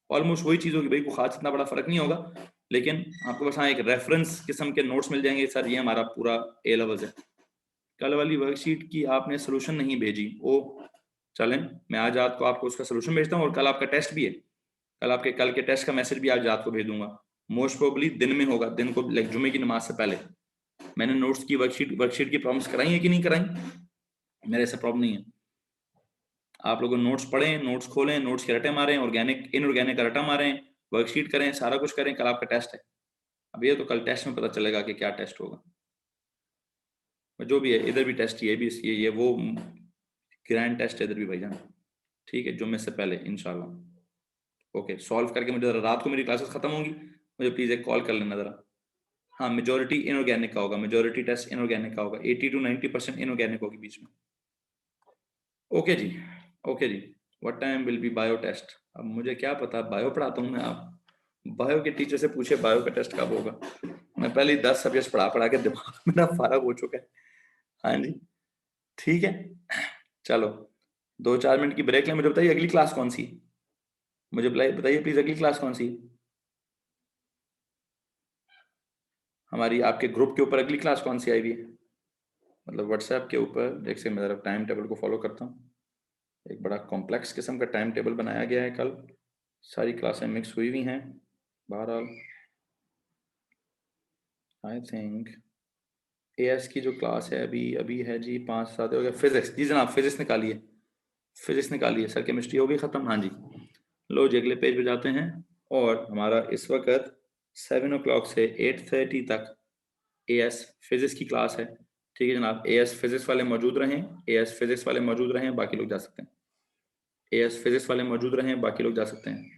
ऑलमोस्ट वही चीज होगी भाई, को खास इतना बड़ा फर्क नहीं होगा, लेकिन आपको बस हाँ एक रेफरेंस किस्म के नोट्स मिल जाएंगे सर, ये हमारा पूरा ए लेवल है। कल वाली वर्कशीट की आपने सोल्यूशन नहीं भेजी, ओ चलें, मैं आज रात को आपको उसका सोल्यूशन भेजता हूँ, और कल आपका टेस्ट भी है, कल के टेस्ट का मैसेज भी आज रात को भेज दूंगा। मोस्ट प्रोबेबली दिन में होगा, दिन को जुमे की नमाज से पहले। मैंने नोट्स की वर्कशीट की प्रॉब्लम्स कराई है कि नहीं कराई, मेरे ऐसा प्रॉब्लम नहीं है। आप लोग नोट्स पढ़ें, नोट्स खोलें, नोट्स के रटे मारें, ऑर्गेनिक इनऑर्गेनिक का रटा मारें, वर्कशीट करें, सारा कुछ करें। कल आपका टेस्ट है। अब ये तो कल टेस्ट में पता चलेगा कि क्या टेस्ट होगा, जो भी है। इधर भी टेस्ट, ये भी ये वो ग्रैंड टेस्ट है इधर भी भाईजान, ठीक है, जुम्मे से पहले इंशाल्लाह। ओके, सॉल्व करके मुझे जरा, रात को मेरी क्लासेस खत्म होंगी, मुझे प्लीज एक कॉल कर लेना जरा। हाँ, मेजोरिटी इनऑर्गेनिक का होगा, मेजोरिटी टेस्ट इनऑर्गेनिक का होगा, 80 to 90% इनऑर्गेनिक होगी बीच में। ओके जी, ओके जी। What time will be bio test? अब मुझे क्या पता, बायो पढ़ाता हूँ मैं, आप बायो के टीचर से पूछे बायो का टेस्ट कब होगा। मैं पहले 10 सब्जेक्ट पढ़ा के दिमाग मेरा फारग हो चुका है। हाँ जी, ठीक है, चलो 2-4 मिनट की ब्रेक लें। मुझे बताइए अगली क्लास कौन सी, मुझे बताइए प्लीज अगली क्लास कौन सी हमारी, आपके ग्रुप के ऊपर अगली क्लास कौन सी आई हुई है, मतलब व्हाट्सएप के ऊपर। देख से मैं टाइम टेबल को फॉलो करता हूँ, एक बड़ा कॉम्प्लेक्स किस्म का टाइम टेबल बनाया गया है, कल सारी क्लासें मिक्स हुई हुई हैं। बहरहाल आई थिंक एएस की जो क्लास है अभी अभी है जी 5-7 हो गया। फिजिक्स जी जनाब, फिजिक्स निकालिए, फिजिक्स निकालिए सर। केमिस्ट्री हो गई ख़त्म, हाँ जी। लो जी अगले पेज पे जाते हैं। और हमारा इस वक्त 7 o'clock से 8:30 तक एएस फिजिक्स की क्लास है। ठीक है जनाब, एएस फिजिक्स वाले मौजूद रहें, एएस फिजिक्स वाले मौजूद रहें, बाकी लोग जा सकते हैं। एएस फिजिक्स वाले मौजूद रहें, बाकी लोग जा सकते हैं।